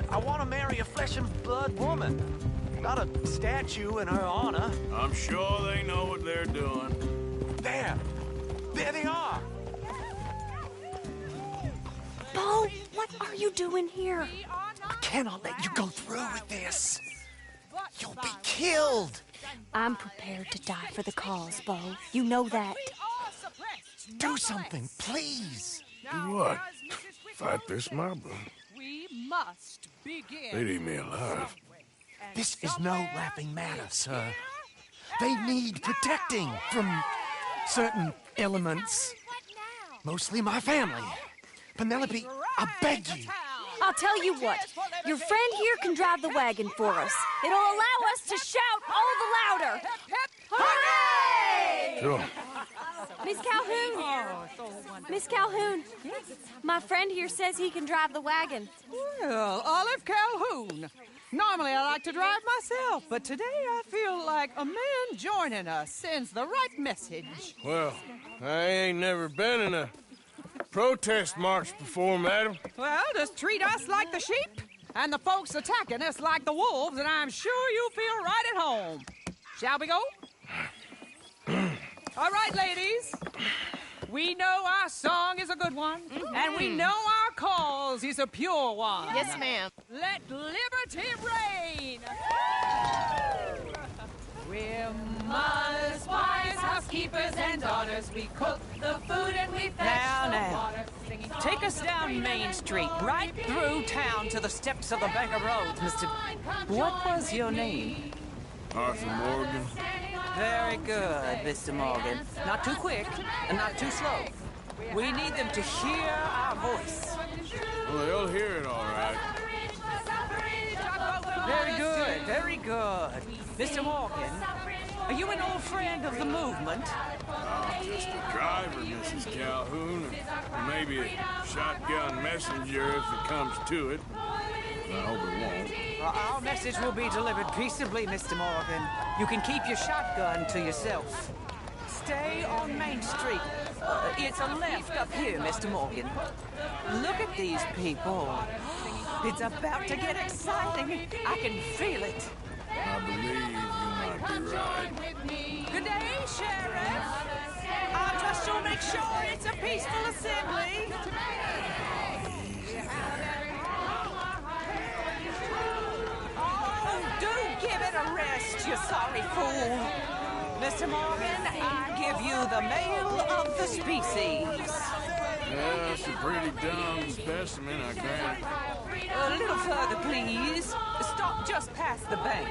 I want to marry a flesh and blood woman, not a statue in her honor. I'm sure they know what they're doing. There they are. Bo, what are you doing here? I cannot let you go through with this. You'll be killed. I'm prepared to die for the cause, Bo. You know that. Do something, please. Do what? Fight this mob? We must begin. They'd eat me alive. This is no laughing matter, sir. They need protecting from certain elements. Mostly my family. Penelope, I beg you. I'll tell you what. Your friend here can drive the wagon for us. It'll allow us to shout all the louder. Hooray! Sure. Miss Calhoun. Miss Calhoun. My friend here says he can drive the wagon. Well, Olive Calhoun. Normally I like to drive myself, but today I feel like a man joining us sends the right message. Well, I ain't never been in a protest march before, madam. Well, just treat us like the sheep, and the folks attacking us like the wolves, and I'm sure you'll feel right at home. Shall we go? All right, ladies. We know our song is a good one, and we know our cause is a pure one. Yes, ma'am. Let liberty reign. We're mothers, wives, housekeepers, and daughters. We cook the food and we fetch the water. Take us down Main Street, right through town to the steps of the Bank of Rhodes, Mr. What was your name? Arthur Morgan. Very good, Mr. Morgan. Not too quick and not too slow. We need them to hear our voice. Well, they'll hear it all right. Very good, very good. Mr. Morgan, are you an old friend of the movement? Just a driver, Mrs. Calhoun, and maybe a shotgun messenger if it comes to it. I hope it won't. Our message will be delivered peaceably, Mr. Morgan. You can keep your shotgun to yourself. Stay on Main Street. It's a left up here, Mr. Morgan. Look at these people. It's about to get exciting. I can feel it. I believe you might be right. Good day, Sheriff. I trust you'll make sure it's a peaceful assembly. rest, you sorry fool. Mr. Morgan, I give you the male of the species. Yeah, that's a pretty dumb specimen, I grant. A little further, please. Stop just past the bank.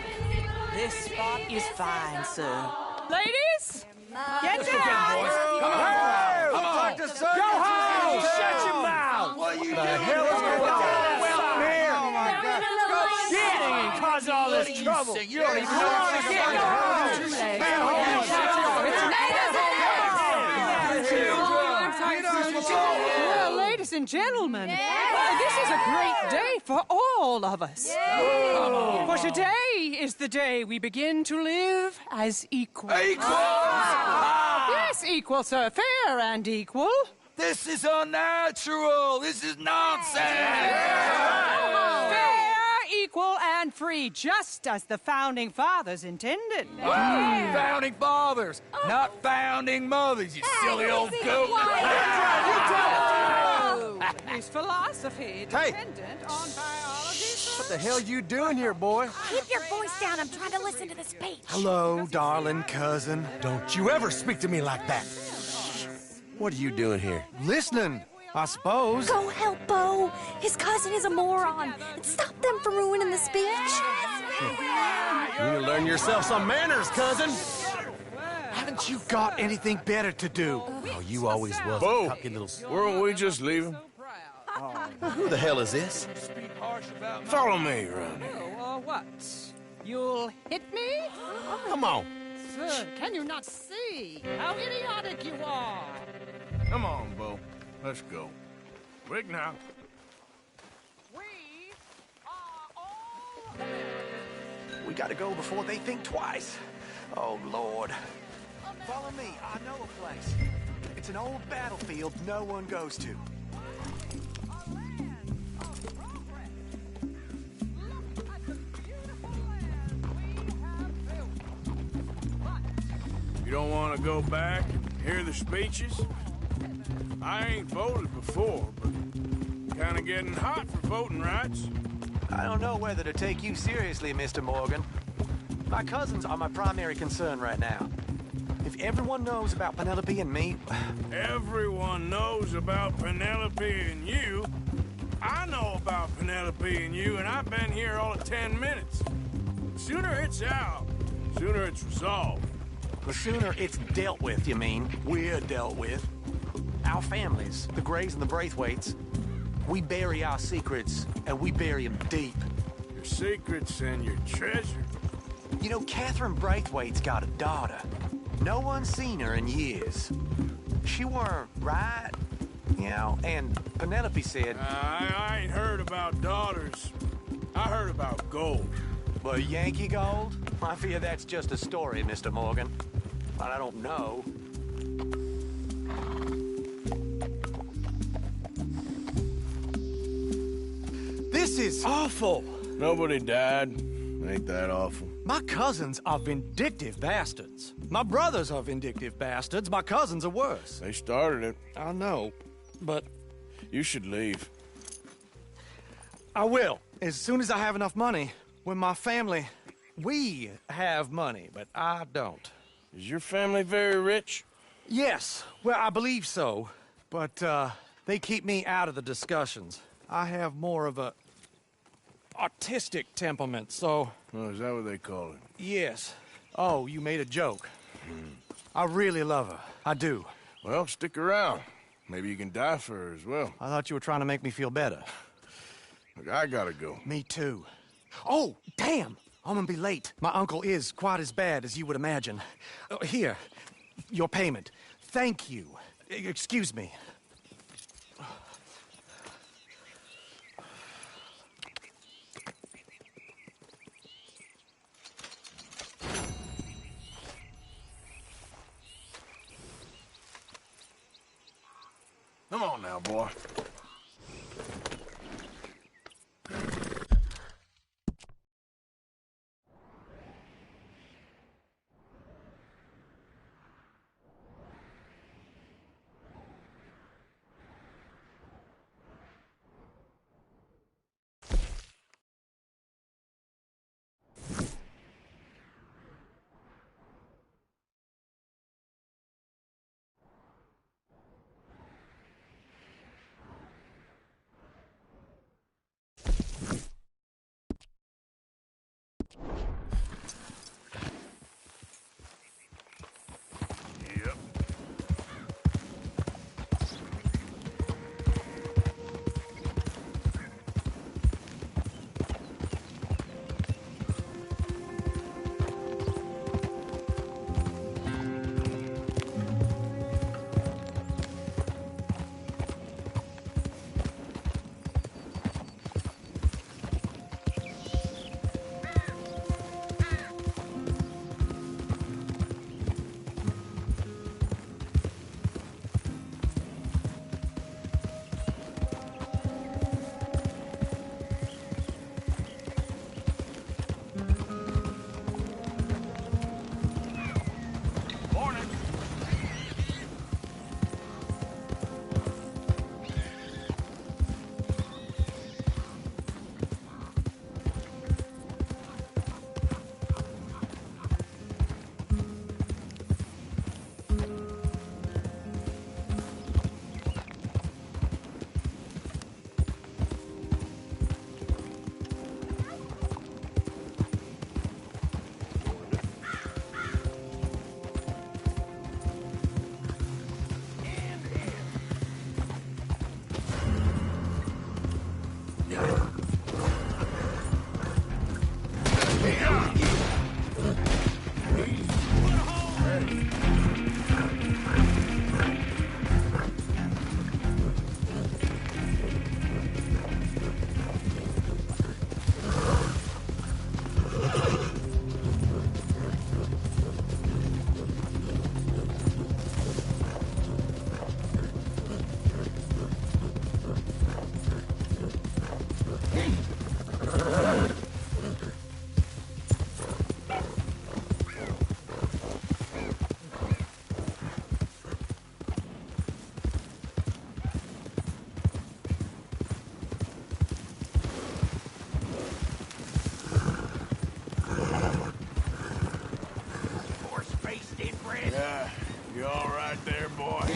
This spot is fine, sir. Ladies, get down! Come on! Hey! Go home! Shut your mouth! What are you doing? The hell is going on? Well, here! Oh my God! Shit! And cause all this trouble. You don't even know what you're doing. Go home! Well, ladies and gentlemen, this is a great day for all of us. For today is the day we begin to live as equals. Yes, equal, sir. Fair and equal. This is unnatural. This is nonsense. Fair, equal, and free, just as the Founding Fathers intended. Founding fathers, not founding mothers, you silly old goat. Is philosophy dependent on biology? What the hell you doing here, boy? Keep your voice down. I'm trying to listen to the speech. Hello, darling cousin. Don't you ever speak to me like that. What are you doing here? Listening, I suppose. Go help Bo. His cousin is a moron. And stop them from ruining the speech. You need to learn yourself some manners, cousin. Haven't you got anything better to do? Oh, you always was Bo, a cocky little... weren't we just leaving? Who the hell is this? Follow me around here. What? You'll hit me? Come on. Sir, can you not see how idiotic you are? Come on, Bo. Let's go. Quick now. We gotta go before they think twice. Oh, Lord. Follow me. I know a place. It's an old battlefield no one goes to. You don't want to go back and hear the speeches? I ain't voted before, but kind of getting hot for voting rights. I don't know whether to take you seriously, Mr. Morgan. My cousins are my primary concern right now. If everyone knows about Penelope and me... Everyone knows about Penelope and you. I know about Penelope and you, and I've been here all of 10 minutes. Sooner it's out, sooner it's resolved. The sooner it's dealt with, you mean? We're dealt with. Our families, the Grays and the Braithwaites, we bury our secrets, and we bury them deep. Your secrets and your treasure. You know, Catherine Braithwaite's got a daughter. No one's seen her in years. She weren't right, you know, and Penelope said... I ain't heard about daughters. I heard about gold. Well, Yankee gold? I fear that's just a story, Mr. Morgan. But I don't know. This is awful. Nobody died. Ain't that awful? My cousins are vindictive bastards. My brothers are vindictive bastards. My cousins are worse. They started it. I know, but... You should leave. I will, as soon as I have enough money. When my family... We have money, but I don't. Is your family very rich? Yes, well, I believe so. But, they keep me out of the discussions. I have more of a... artistic temperament, so... Oh, is that what they call it? Yes. Oh, you made a joke. I really love her. I do. Well, stick around. Maybe you can die for her as well. I thought you were trying to make me feel better. Look, I gotta go. Me too. Oh, damn! I'm gonna be late. My uncle is quite as bad as you would imagine. Here, your payment. Thank you. Excuse me. Come on now, boy. Yeah, you all right there, boy?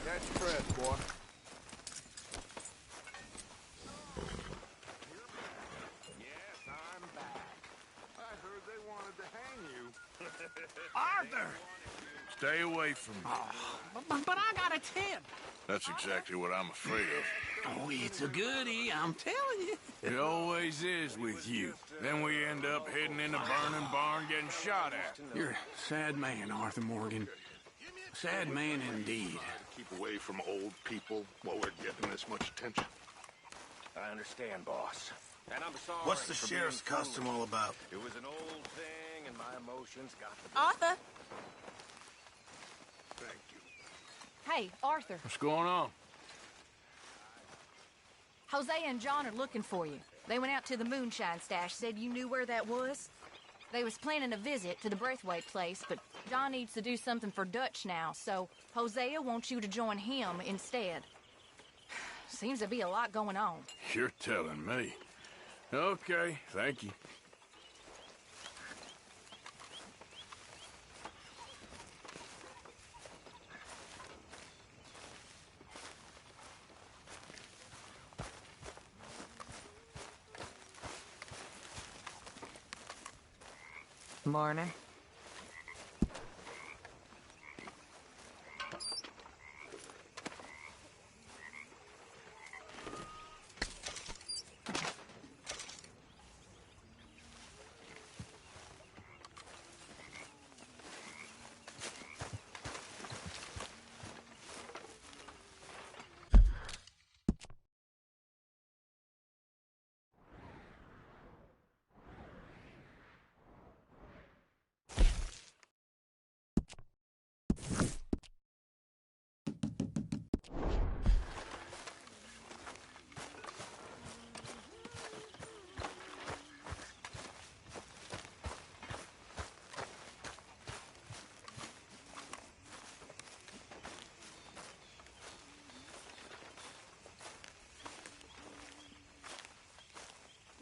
Catch your breath, boy. Yes, I'm back. I heard they wanted to hang you. Arthur! Stay away from me. But I got a tip. That's exactly what I'm afraid of. Oh, it's a goodie, I'm telling you. It always is with you. Then we end up heading in a burning barn getting shot at. You're a sad man, Arthur Morgan. Sad man indeed. Keep away from old people while we're getting this much attention. I understand, boss. And I'm sorry. What's the for sheriff's being custom foolish. all about? It was an old thing, and my emotions got the Arthur? Thank you. Hey, Arthur. What's going on? Jose and John are looking for you. They went out to the moonshine stash, said you knew where that was. They was planning a visit to the Braithwaite place, but John needs to do something for Dutch now, so Hosea wants you to join him instead. Seems to be a lot going on. You're telling me. Okay, thank you. Morning.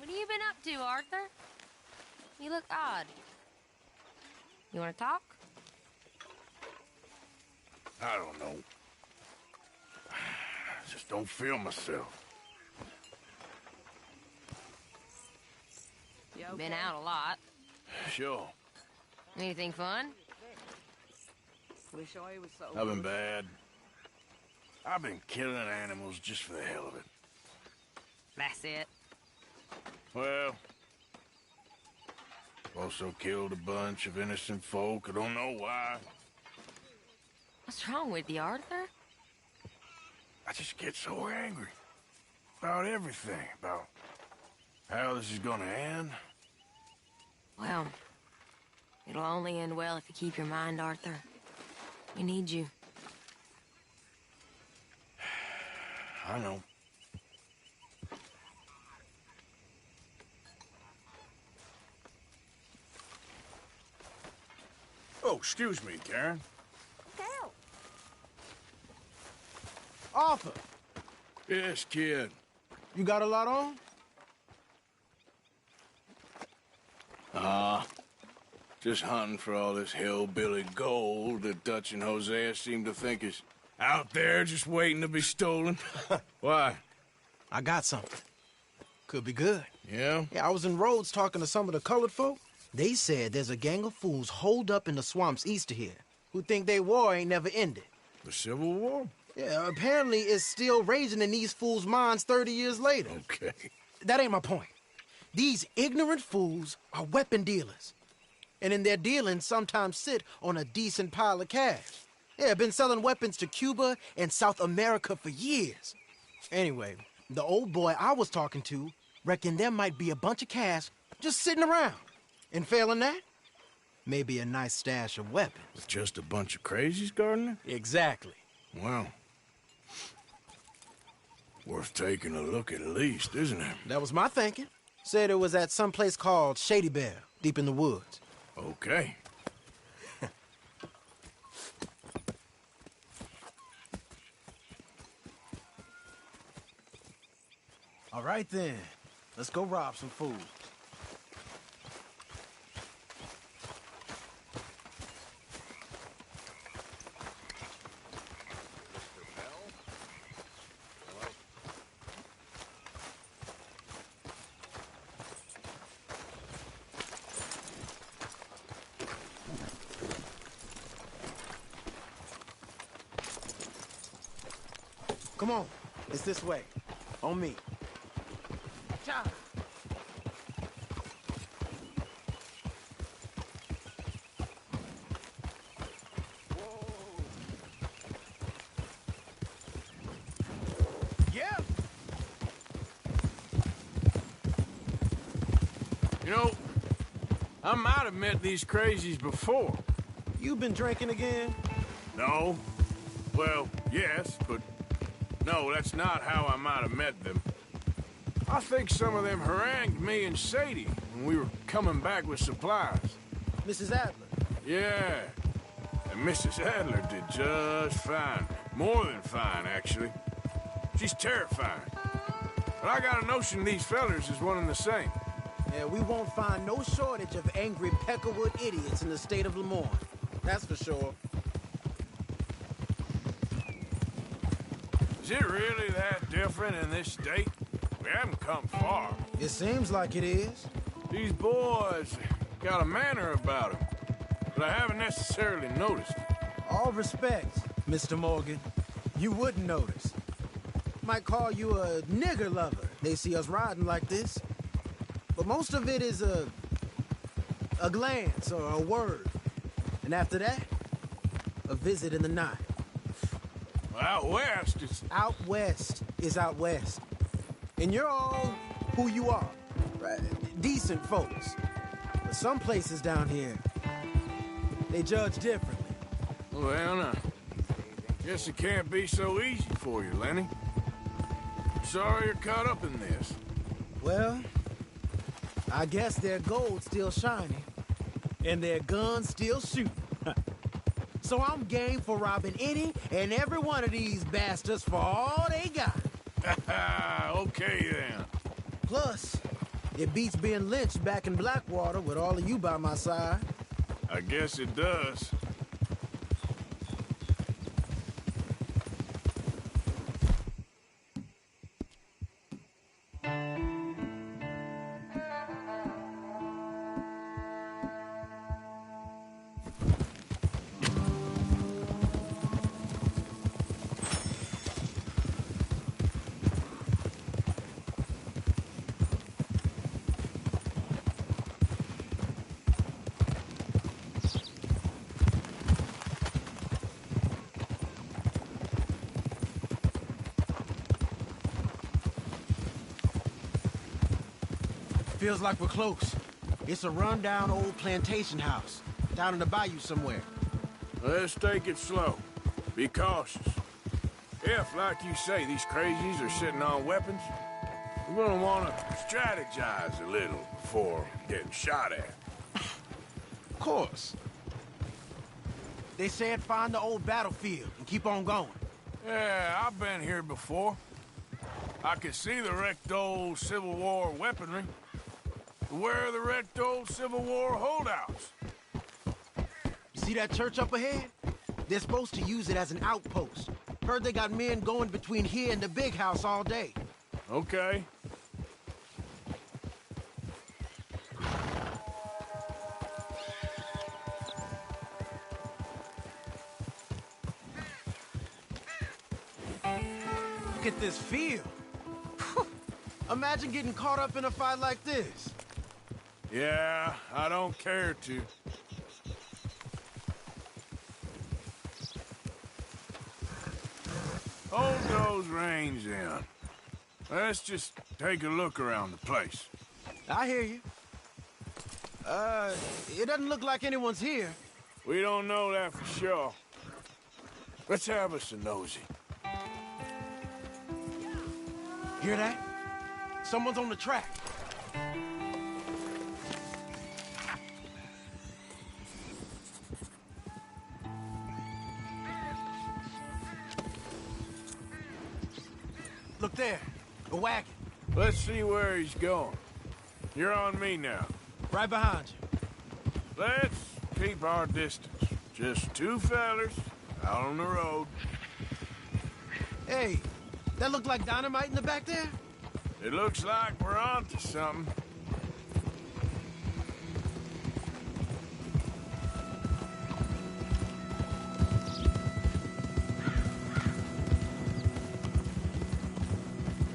What have you been up to, Arthur? You look odd. You want to talk? I don't know. I just don't feel myself. Been out a lot. Sure. Anything fun? Wish I was so. I've been bad. I've been killing animals just for the hell of it. That's it. Well, also killed a bunch of innocent folk. I don't know why. What's wrong with you, Arthur? I just get so angry about everything, about how this is gonna end. Well, it'll only end well if you keep your mind, Arthur. We need you. I know. Oh, excuse me, Karen. Hell. Arthur, Yes, kid. you got a lot on? Just hunting for all this hillbilly gold that Dutch and Hosea seem to think is out there just waiting to be stolen. Why? I got something. Could be good. Yeah? Yeah, I was in Rhodes talking to some of the colored folk. They said there's a gang of fools holed up in the swamps east of here who think their war ain't never ended. The Civil War? Yeah, apparently it's still raging in these fools' minds 30 years later. Okay. That ain't my point. These ignorant fools are weapon dealers. And in their dealings sometimes sit on a decent pile of cash. Yeah, been selling weapons to Cuba and South America for years. Anyway, the old boy I was talking to reckoned there might be a bunch of cash just sitting around. And failing that, maybe a nice stash of weapons. With just a bunch of crazies, Gardner? Exactly. Well, worth taking a look at least, isn't it? That was my thinking. Said it was at some place called Shady Bear, deep in the woods. Okay. All right then, let's go rob some fools. Come on, it's this way. On me. Cha! Yeah! You know, I might have met these crazies before. You been drinking again? No. Well, yes, but no, that's not how I might have met them. I think some of them harangued me and Sadie when we were coming back with supplies. Mrs. Adler? Yeah. And Mrs. Adler did just fine. More than fine, actually. She's terrifying. But I got a notion these fellers is one and the same. Yeah, we won't find no shortage of angry Peckerwood idiots in the state of Lemoyne. That's for sure. Is it really that different in this state? We haven't come far. It seems like it is. These boys got a manner about them, but I haven't necessarily noticed. All respect, Mr. Morgan. You wouldn't notice. Might call you a nigger lover. They see us riding like this. But most of it is a glance or a word. And after that, a visit in the night. Out west, it's... Out west is out west. And you're all who you are. Right? Decent folks. But some places down here, they judge differently. Well, now, guess it can't be so easy for you, Lenny. Sorry you're caught up in this. Well, I guess their gold's still shining, and their guns still shooting. So I'm game for robbing any and every one of these bastards for all they got. Okay, then. Plus, it beats being lynched back in Blackwater with all of you by my side. I guess it does. Feels like we're close. It's a rundown old plantation house, down in the bayou somewhere. Let's take it slow. Be cautious. If, like you say, these crazies are sitting on weapons, we're gonna want to strategize a little before getting shot at. Of course. They said find the old battlefield and keep on going. Yeah, I've been here before. I can see the wrecked old Civil War weaponry. Where are the wrecked old Civil War holdouts? You see that church up ahead? They're supposed to use it as an outpost. Heard they got men going between here and the big house all day. Okay. Look at this field. Imagine getting caught up in a fight like this. Yeah, I don't care to. Hold those reins in. Let's just take a look around the place. I hear you. It doesn't look like anyone's here. We don't know that for sure. Let's have us a nosy. Hear that? Someone's on the track. Look there, a wagon. Let's see where he's going. You're on me now. Right behind you. Let's keep our distance. Just two fellers out on the road. Hey, that look like dynamite in the back there? It looks like we're onto something.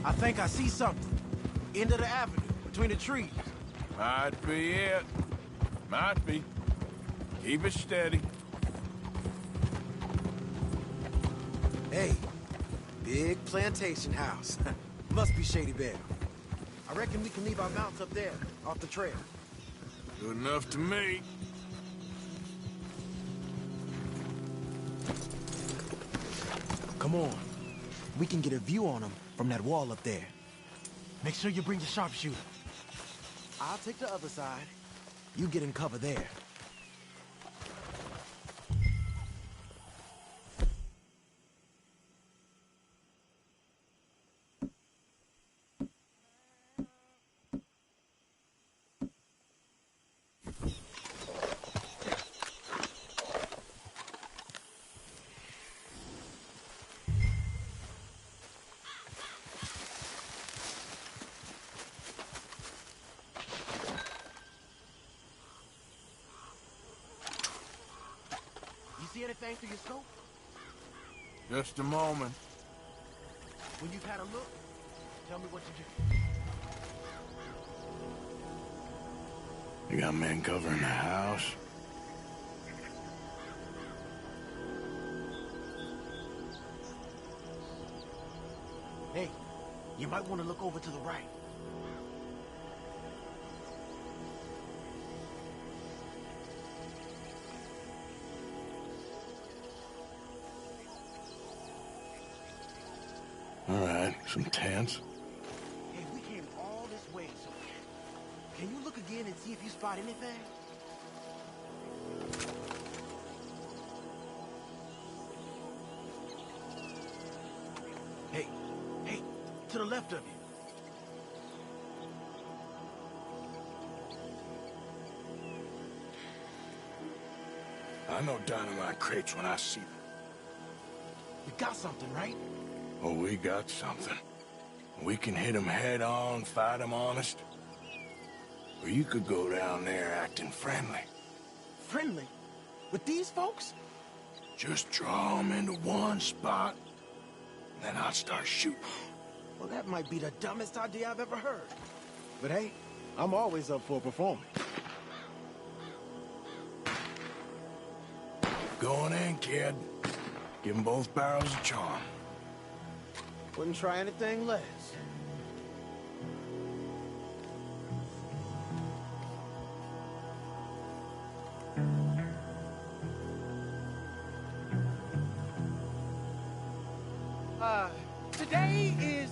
I think I see something. End of the avenue, between the trees. Might be it. Might be. Keep it steady. Hey, big plantation house. Must be Shady Bear. I reckon we can leave our mounts up there, off the trail. Good enough to me. Come on. We can get a view on them from that wall up there. Make sure you bring your sharpshooter. I'll take the other side. You get in cover there. See anything through your scope? Just a moment. When you've had a look, tell me what you do. We got men covering the house. Hey, you might want to look over to the right. All right, some tents. Hey, we came all this way, so can you look again and see if you spot anything? Hey, to the left of you. I know dynamite crates when I see them. We got something, right? Oh, we got something. We can hit them head on, fight them honest. Or you could go down there acting friendly. Friendly? With these folks? Just draw them into one spot, then I'll start shooting. Well, that might be the dumbest idea I've ever heard. But hey, I'm always up for a performance. Going in, kid. Give them both barrels a charm. Wouldn't try anything less.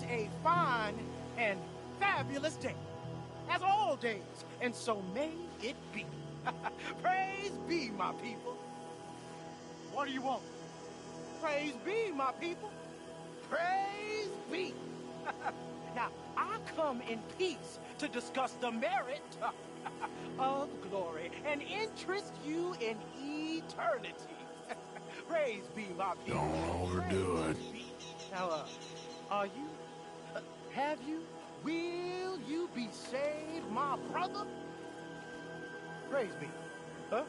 a fine and fabulous day, as all days, and so may it be. Praise be, my people. What do you want? Praise be, my people. Praise be. Now, I come in peace to discuss the merit of glory and interest you in eternity. Praise be, my people. Don't overdo it. Now, are you? Have you? Will you be saved, my brother? Praise be. Huh?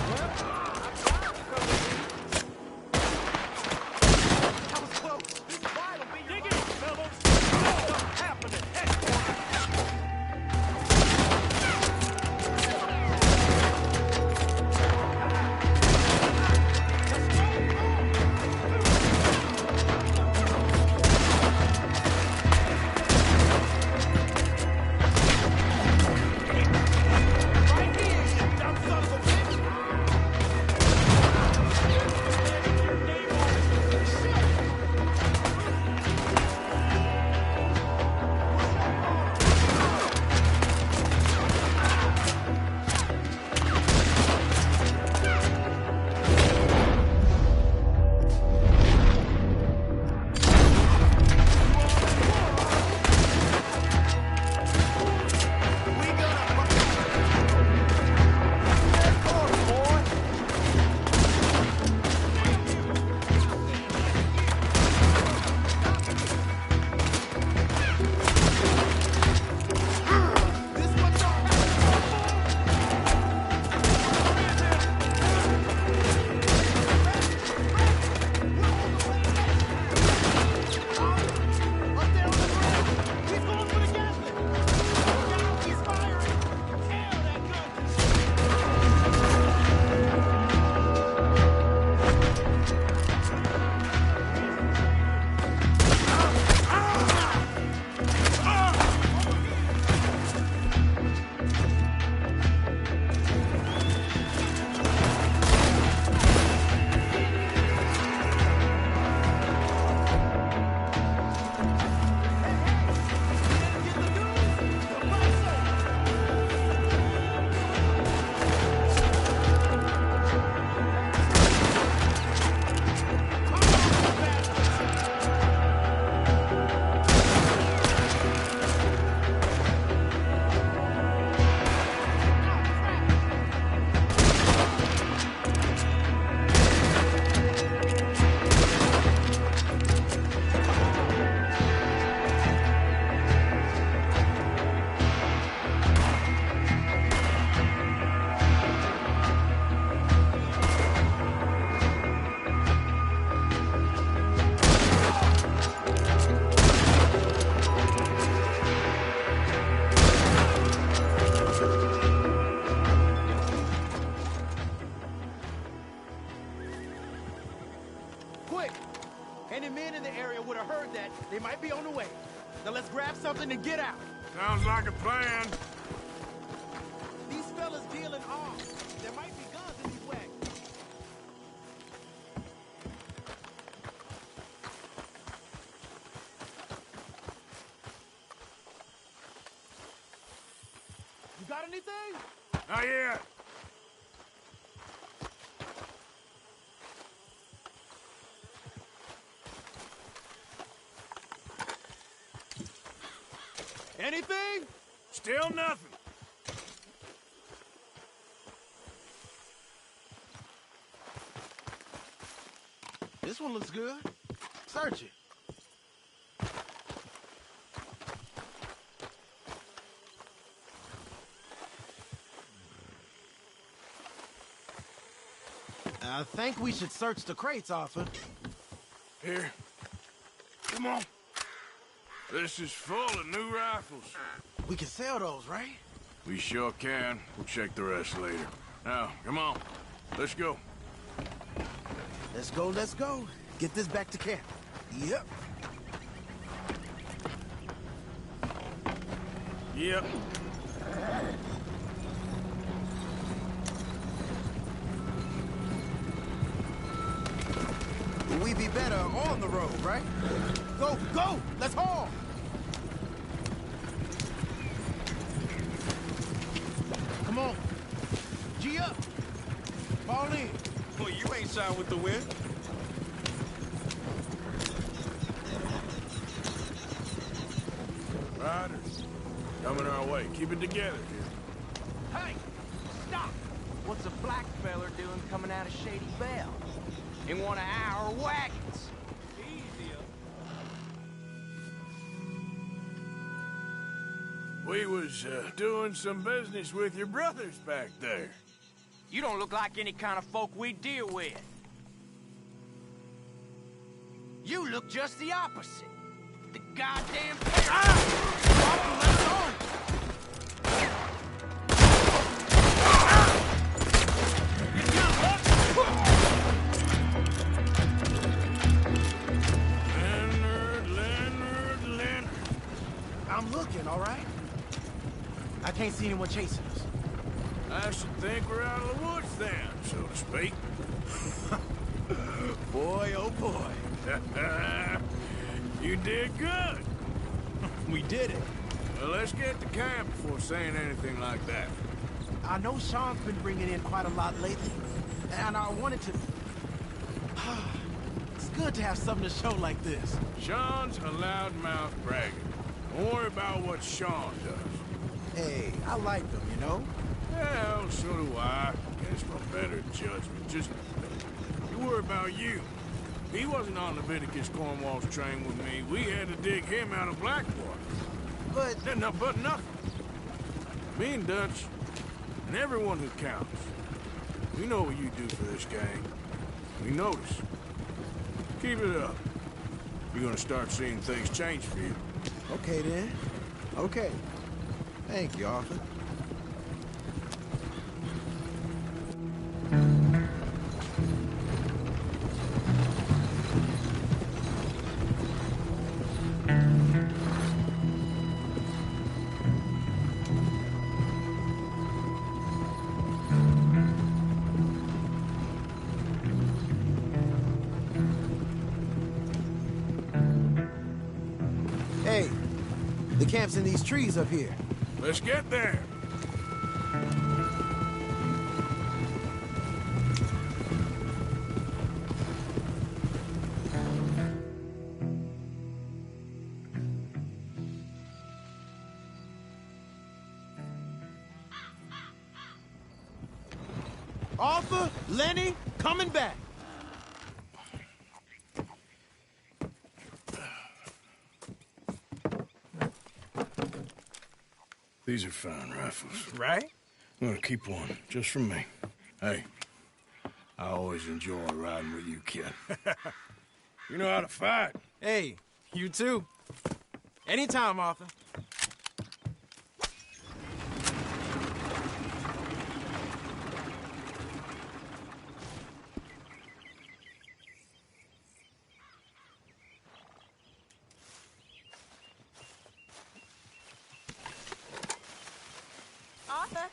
Well, that was close. Why don't we dig it, fellows? What's happening? Quick! Any men in the area would have heard that. They might be on the way. Now let's grab something and get out. Sounds like a plan. These fellas dealing arms. There might be guns in these wagons. You got anything? Not yet. Anything? Still nothing. This one looks good. Search it. I think we should search the crates, Arthur. Here. Come on. This is full of new rifles. We can sell those, right? We sure can. We'll check the rest later. Now, come on. Let's go. Let's go, let's go. Get this back to camp. Yep. Yep. We'd be better on the road, right? Go, go! Let's haul! Come on. G up. Fall in. Well, you ain't signed with the wind. Riders, coming our way. Keep it together here. Hey, stop! What's a black feller doing coming out of Shady Belle? In one of our wagons? Easier. We was doing some business with your brothers back there. You don't look like any kind of folk we deal with. You look just the opposite. The goddamn... Leonard. I'm looking, all right? I can't see anyone chasing us. I should think we're out of the woods then, so to speak. Boy, oh boy. You did good. We did it. Well, let's get to camp before saying anything like that. I know Sean's been bringing in quite a lot lately, and I wanted to... It's good to have something to show like this. Sean's a loudmouth bragger. Don't worry about what Sean does. Hey, I like them, you know? Well, so do I. Guess my better judgment. Just... You worry about you. He wasn't on Leviticus Cornwall's train with me. We had to dig him out of Blackwater. But nothing. Me and Dutch, and everyone who counts, we know what you do for this gang. We notice. Keep it up. You're gonna start seeing things change for you. Okay, then. Okay. Thank you, Arthur. Hey, the camp's in these trees up here. Let's get there. Arthur, Lenny, coming back. These are fine rifles. Right? I'm gonna keep one, just for me. Hey, I always enjoy riding with you, kid. You know how to fight. Hey, you too. Anytime, Arthur. Arthur.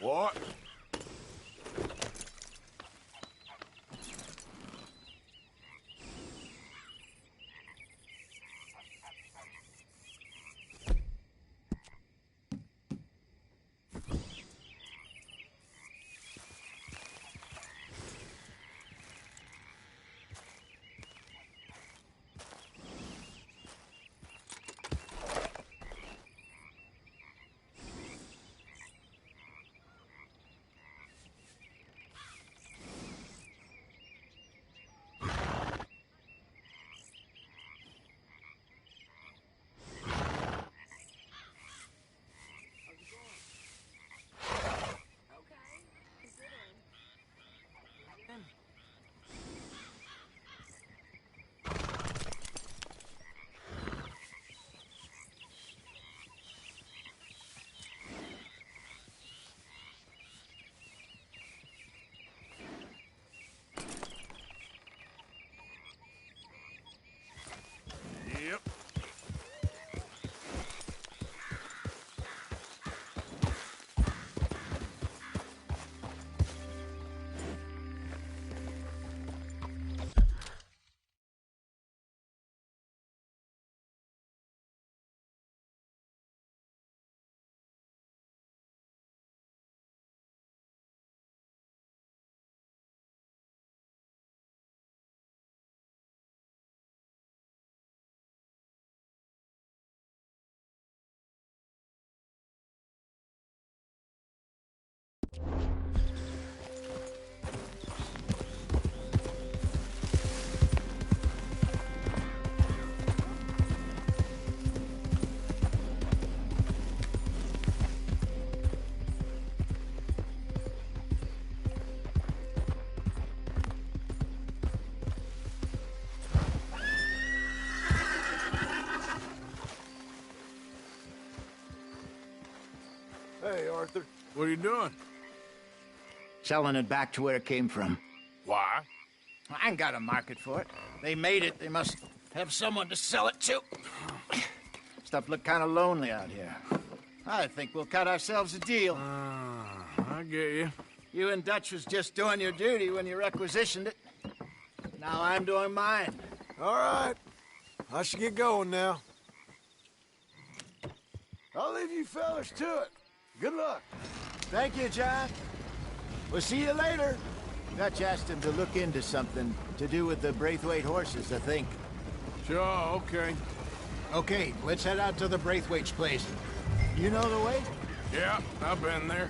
What? Yep. Hey, Arthur. What are you doing? Selling it back to where it came from. Why? I ain't got a market for it. They made it. They must have someone to sell it to. Stuff look kind of lonely out here. I think we'll cut ourselves a deal. I get you. You and Dutch was just doing your duty when you requisitioned it. Now I'm doing mine. All right. I should get going now. I'll leave you fellas to it. Good luck. Thank you, John. We'll see you later. Dutch asked him to look into something to do with the Braithwaite horses, I think. Sure, okay. Okay, let's head out to the Braithwaite's place. You know the way? Yeah, I've been there.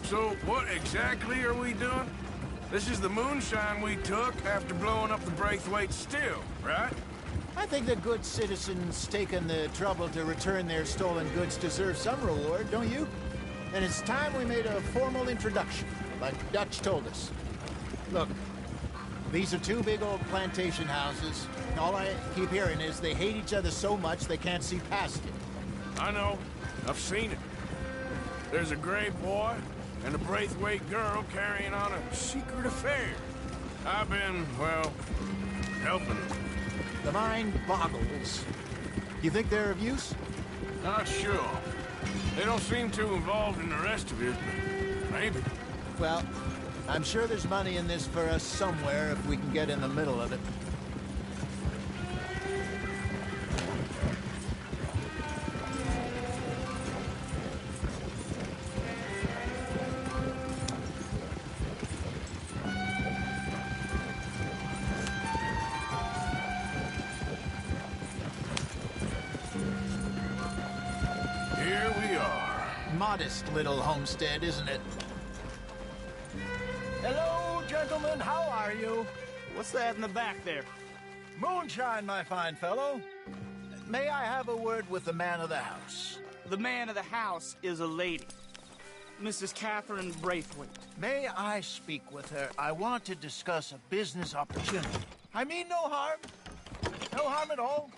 So, what exactly are we doing? This is the moonshine we took after blowing up the Braithwaite still, right? I think the good citizens taking the trouble to return their stolen goods deserve some reward, don't you? And it's time we made a formal introduction, like Dutch told us. Look, these are two big old plantation houses. All I keep hearing is they hate each other so much they can't see past it. I know. I've seen it. There's a gray boy and a Braithwaite girl carrying on a secret affair. I've been, well, helping them. The mind boggles. You think they're of use? Not sure. They don't seem too involved in the rest of it, but maybe. Well, I'm sure there's money in this for us somewhere if we can get in the middle of it. Here we are. Modest little homestead, isn't it? Hello, gentlemen. How are you? What's that in the back there? Moonshine, my fine fellow. May I have a word with the man of the house? The man of the house is a lady. Mrs. Catherine Braithwaite. May I speak with her? I want to discuss a business opportunity. I mean no harm. No harm at all.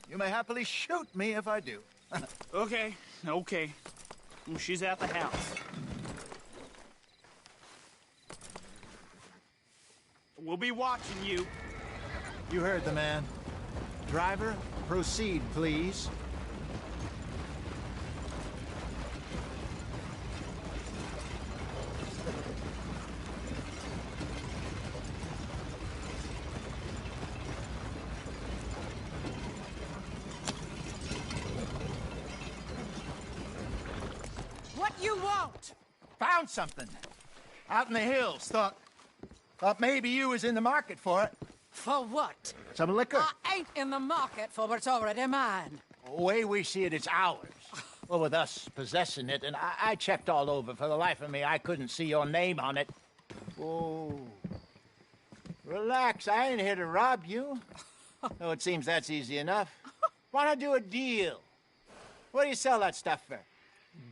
You may happily shoot me if I do. Okay. Well, she's at the house. We'll be watching you. You heard the man. Driver, proceed, please. out! Found something. Out in the hills. Thought maybe you was in the market for it. For what? Some liquor. I ain't in the market for what's already mine. The way we see it, it's ours. Well, with us possessing it, and I checked all over. For the life of me, I couldn't see your name on it. Oh. Relax, I ain't here to rob you. Oh, it seems that's easy enough. Why not do a deal? What do you sell that stuff for?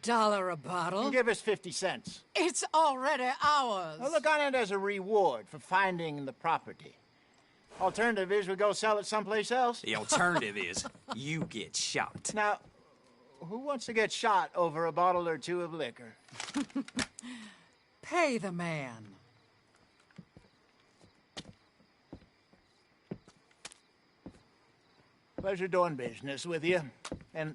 $1 a bottle? You give us 50 cents. It's already ours. Well, look on it as a reward for finding the property. Alternative is we go sell it someplace else. The alternative is you get shot. Now, who wants to get shot over a bottle or two of liquor? Pay the man. Pleasure doing business with you. And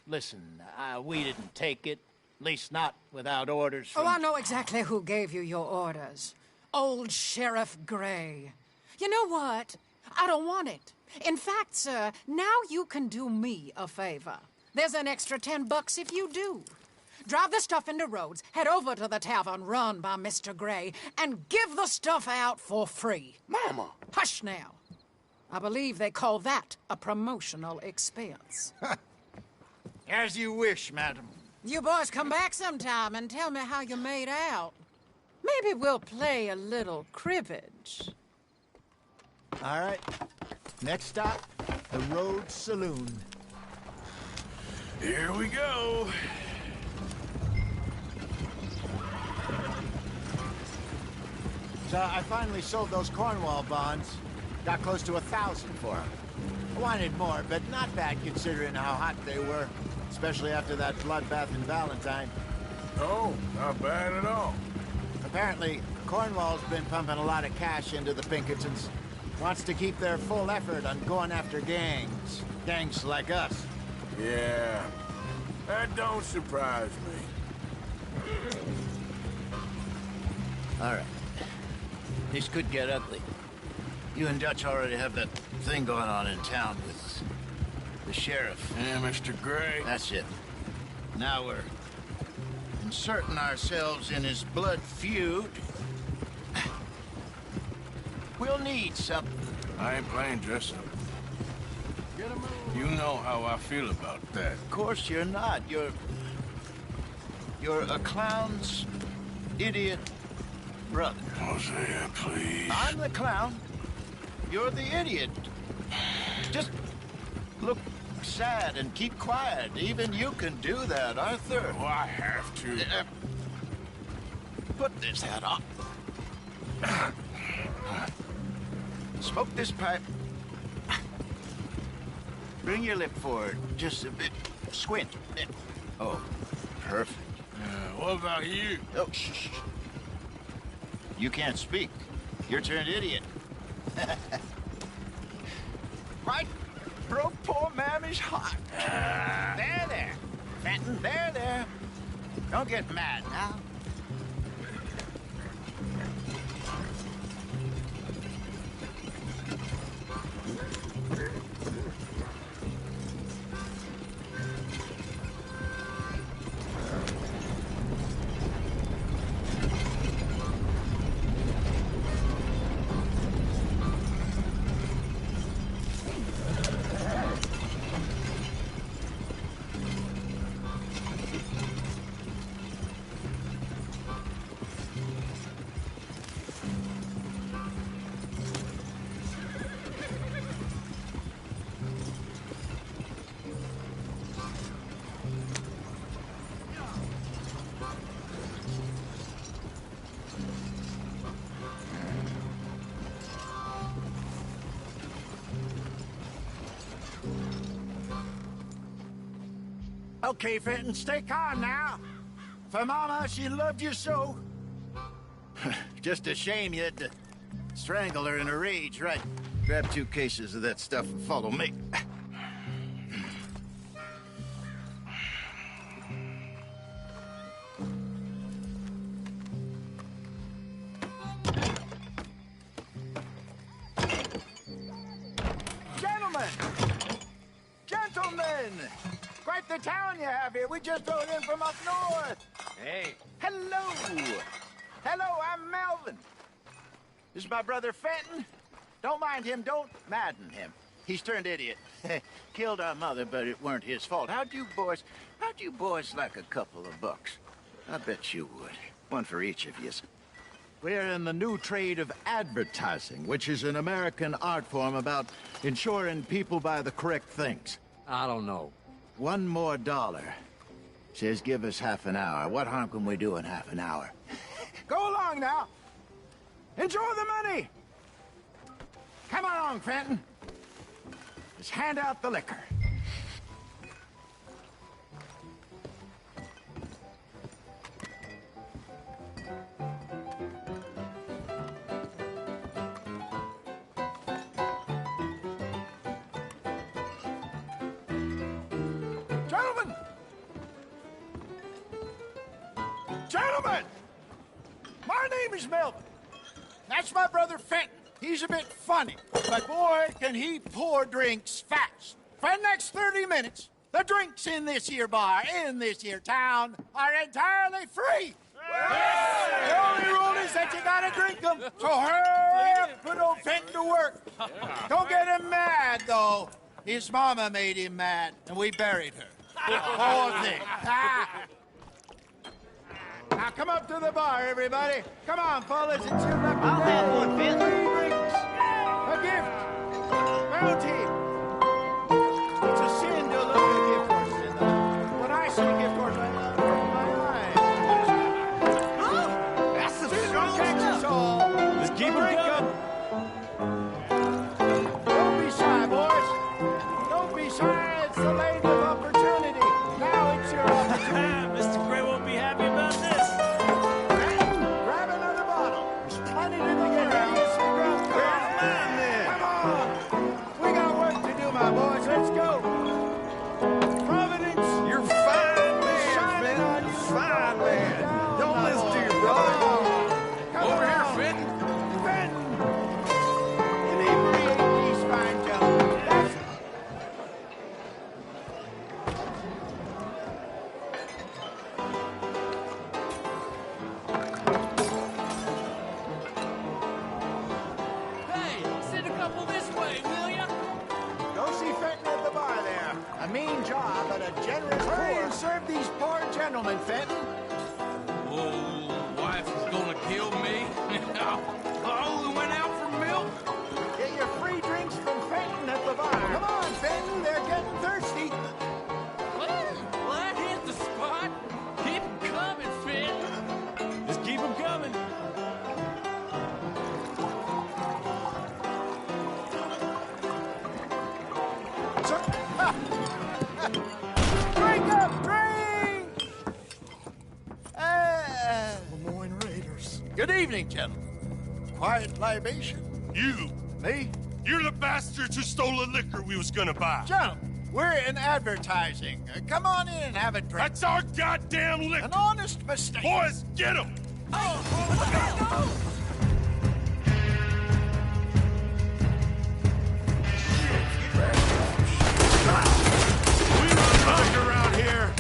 listen, we didn't take it. At least not without orders from... Oh, I know exactly who gave you your orders. Old Sheriff Gray. You know what? I don't want it. In fact, sir, now you can do me a favor. There's an extra $10 if you do. Drive the stuff into Rhodes, head over to the tavern run by Mr. Gray, and give the stuff out for free. Mama! Hush now. I believe they call that a promotional expense. As you wish, madam. You boys come back sometime and tell me how you made out. Maybe we'll play a little cribbage. All right. Next stop, the Rhodes Saloon. Here we go. So I finally sold those Cornwall bonds. Got close to 1,000 for them. I wanted more, but not bad considering how hot they were. Especially after that bloodbath in Valentine. Oh, not bad at all. Apparently, Cornwall's been pumping a lot of cash into the Pinkertons. Wants to keep their full effort on going after gangs. Gangs like us. Yeah, that don't surprise me. All right. This could get ugly. You and Dutch already have that thing going on in town with the sheriff. Yeah, Mr. Gray. That's it. Now we're inserting ourselves in his blood feud. We'll need something. I ain't playing dress-up. You know how I feel about that. Of course you're not. You're a clown's idiot brother. Hosea, please. I'm the clown. You're the idiot. Just look sad and keep quiet. Even you can do that, Arthur. Oh, I have to. Put this hat on. Smoke this pipe. Bring your lip forward just a bit. Squint. Oh, perfect. What about you? Oh, shh. You can't speak. You're turned idiot. Right? Broke poor Mammy's heart. There. Fenton, there. Don't get mad now. Okay, Fenton, stay calm now. For Mama, she loved you so. Just a shame you had to strangle her in a rage, right? Grab 2 cases of that stuff and follow me. Gentlemen! Quite the town you have here. We just rode in from up north. Hey. Hello. Hello, I'm Melvin. This is my brother Fenton. Don't mind him. Don't madden him. He's turned idiot. Killed our mother, but it weren't his fault. How'd you boys like a couple of bucks? I bet you would. One for each of you. We're in the new trade of advertising, which is an American art form about ensuring people buy the correct things. I don't know. $1 more. Says give us half an hour. What harm can we do in half an hour? Go along now. Enjoy the money. Come along, Fenton. Just hand out the liquor. Gentlemen! My name is Melvin. That's my brother Fenton. He's a bit funny, but boy, can he pour drinks fast. For the next 30 minutes, the drinks in this here bar, in this here town, are entirely free. The only rule is that you gotta drink them, so hurry up, put old Fenton to work. Don't get him mad, though. His mama made him mad, and we buried her. Poor thing. Now come up to the bar, everybody. Come on, fellas, it's your lucky day. I'll have one, Fenton. 3 drinks, a gift, bounty. It's a sin to look at a gift horse in the... When I see a gift horse, I look in my eyes. Oh, that's the strong Texas all. Let's keep it going. Don't be shy, boys. Don't be shy. It's the lady of opportunity. Now it's your opportunity. Mr. Gray won't be happy about this. Grab another bottle. There's plenty to get ready to see around. Where's mine then? Come on. We got work to do, my boys. Let's go. Providence. You're fine, man, Fenton. You're fine, man. Don't listen to your brother. Over here, Fenton. Fenton. Inebriate these fine gentlemen. That's Hey, send a couple this way, will ya? Go see Fenton at the bar there. A mean job, but a generous Hurry and serve these poor gentlemen, Fenton. Oh, wife is gonna kill me. I only went out for milk. Get your free drinks from Fenton at the bar. Come on, Fenton, they're getting thirsty. Well, that hit the spot. Keep 'em coming, Finn. Just keep them coming. Drink up, drink! Lemoyne Raiders. Good evening, gentlemen. Quiet libation. You. Me? You're the bastards who stole the liquor we was gonna buy. Gentlemen, we're in advertising. Come on in and have a drink. That's our goddamn liquor. An honest mistake. Boys, get him! We run like around here.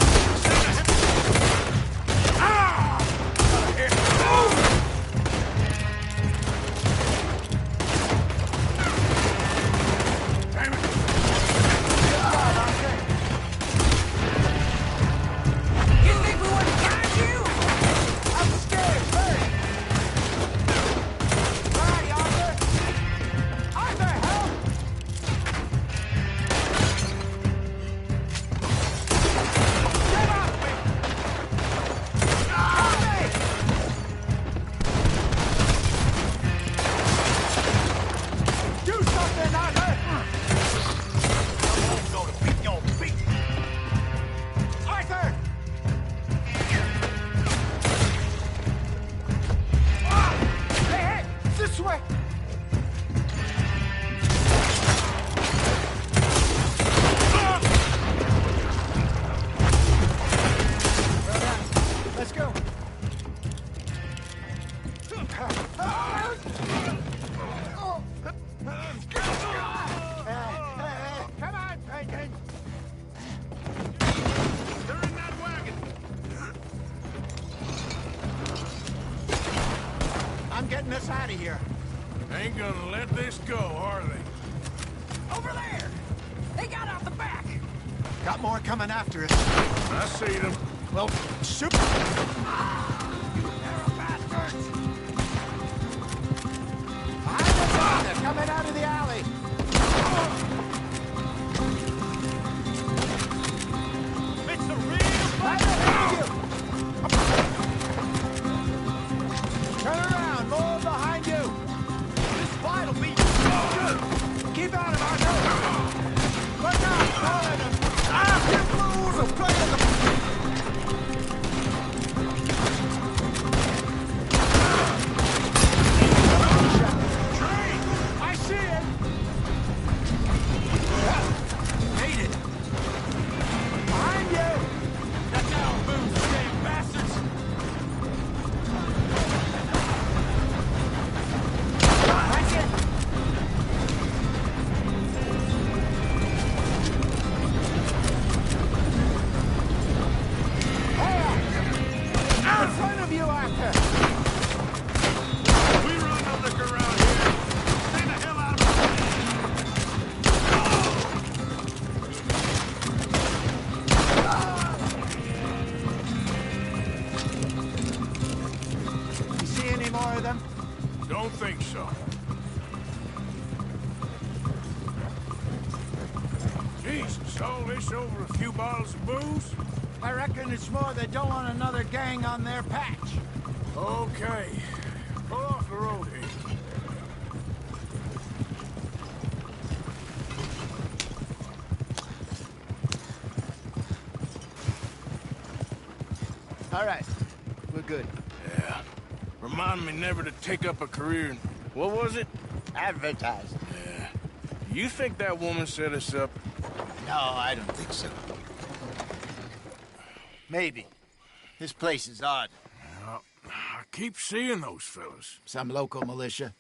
You think we wouldn't find you? I'm scared, hurry! getting us out of here. Ain't gonna let this go, are they? Over there! They got out the back! Got more coming after us. I see them. Well, shoot. They're coming out of the alley. It's the real Turn around, more behind you. This fight will be good. Keep at him, Arthur. Look out, more of them. Ah, you fools are playing the... I see it. Made it! Behind you. That's our booze, damn bastards. That's it. In front of you, Arthur. We run no liquor around here. Stay the hell out of my way. You see any more of them? Don't think so. Jesus, all this over a few bottles of booze? I reckon it's more they don't want another gang on their patch. Okay. Pull off the road here. All right, we're good. Yeah. Remind me never to take up a career in... What was it? Advertising. Yeah. You think that woman set us up? No, I don't think so. Maybe. This place is odd. Well, I keep seeing those fellas. Some local militia.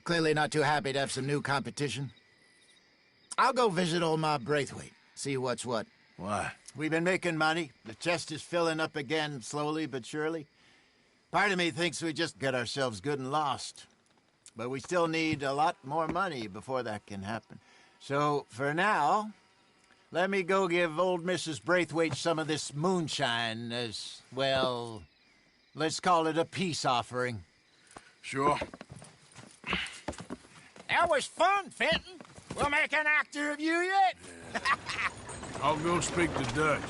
Clearly not too happy to have some new competition. I'll go visit old Ma Braithwaite, see what's what. Why? We've been making money. The chest is filling up again, slowly but surely. Part of me thinks we just get ourselves good and lost. But we still need a lot more money before that can happen. So, for now, let me go give old Mrs. Braithwaite some of this moonshine as, well, let's call it a peace offering. Sure. That was fun, Fenton. We'll make an actor of you yet. Yeah. I'll go speak to Dutch.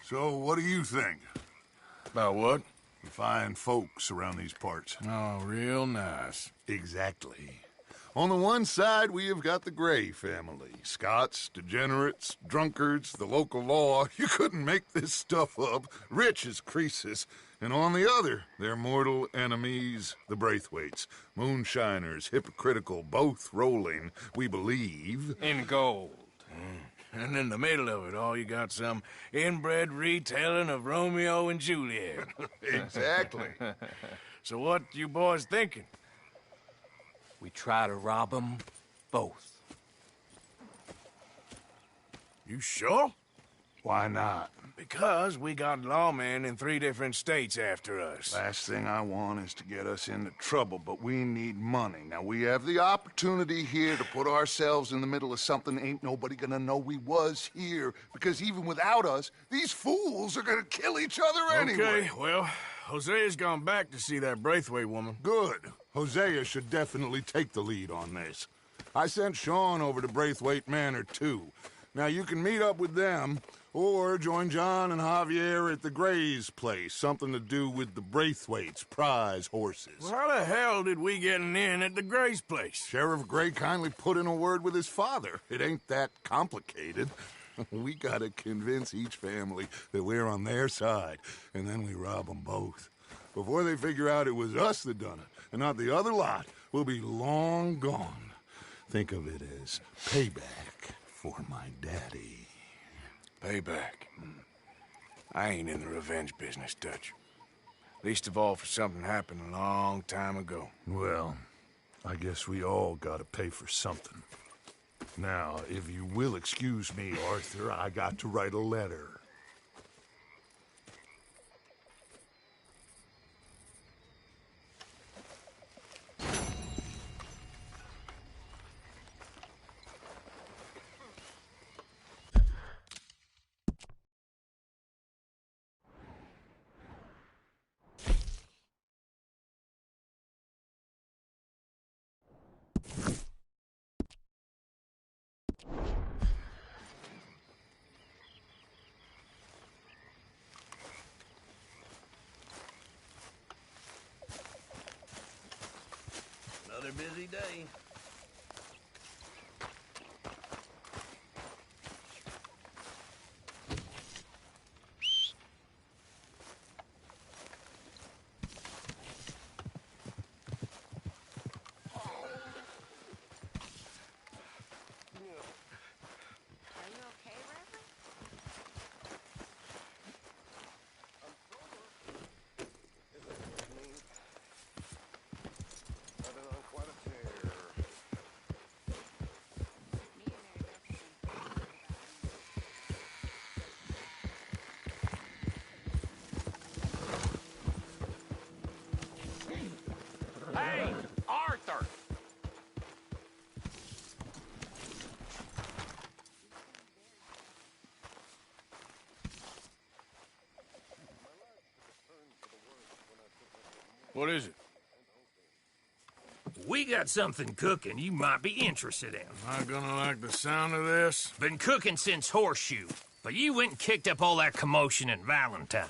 So, what do you think? About what? The fine folks around these parts. Oh, real nice. Exactly. On the one side, we have got the Gray family. Scots, degenerates, drunkards, the local law. You couldn't make this stuff up. Rich as Croesus. And on the other, their mortal enemies, the Braithwaites. Moonshiners, hypocritical, both rolling, we believe... in gold. And in the middle of it all, you got some inbred retelling of Romeo and Juliet. Exactly. So what you boys thinking? We try to rob them both. You sure? Why not? Because we got lawmen in 3 different states after us. Last thing I want is to get us into trouble, but we need money. Now, we have the opportunity here to put ourselves in the middle of something ain't nobody gonna know we was here, because even without us, these fools are gonna kill each other anyway. Okay, well, Hosea's gone back to see that Braithwaite woman. Good. Hosea should definitely take the lead on this. I sent Sean over to Braithwaite Manor, too. Now, you can meet up with them, or join John and Javier at the Gray's place. Something to do with the Braithwaite's prize horses. Well, how the hell did we get in at the Gray's place? Sheriff Gray kindly put in a word with his father. It ain't that complicated. We gotta convince each family that we're on their side, and then we rob them both. Before they figure out it was us that done it, and not the other lot, we'll be long gone. Think of it as payback for my daddy. Payback. I ain't in the revenge business, Dutch. Least of all for something happened a long time ago. Well, I guess we all gotta pay for something. Now, if you will excuse me, Arthur, I got to write a letter. Another busy day. Hey, Arthur! What is it? We got something cooking you might be interested in. Am I gonna like the sound of this? Been cooking since Horseshoe, but you went and kicked up all that commotion in Valentine.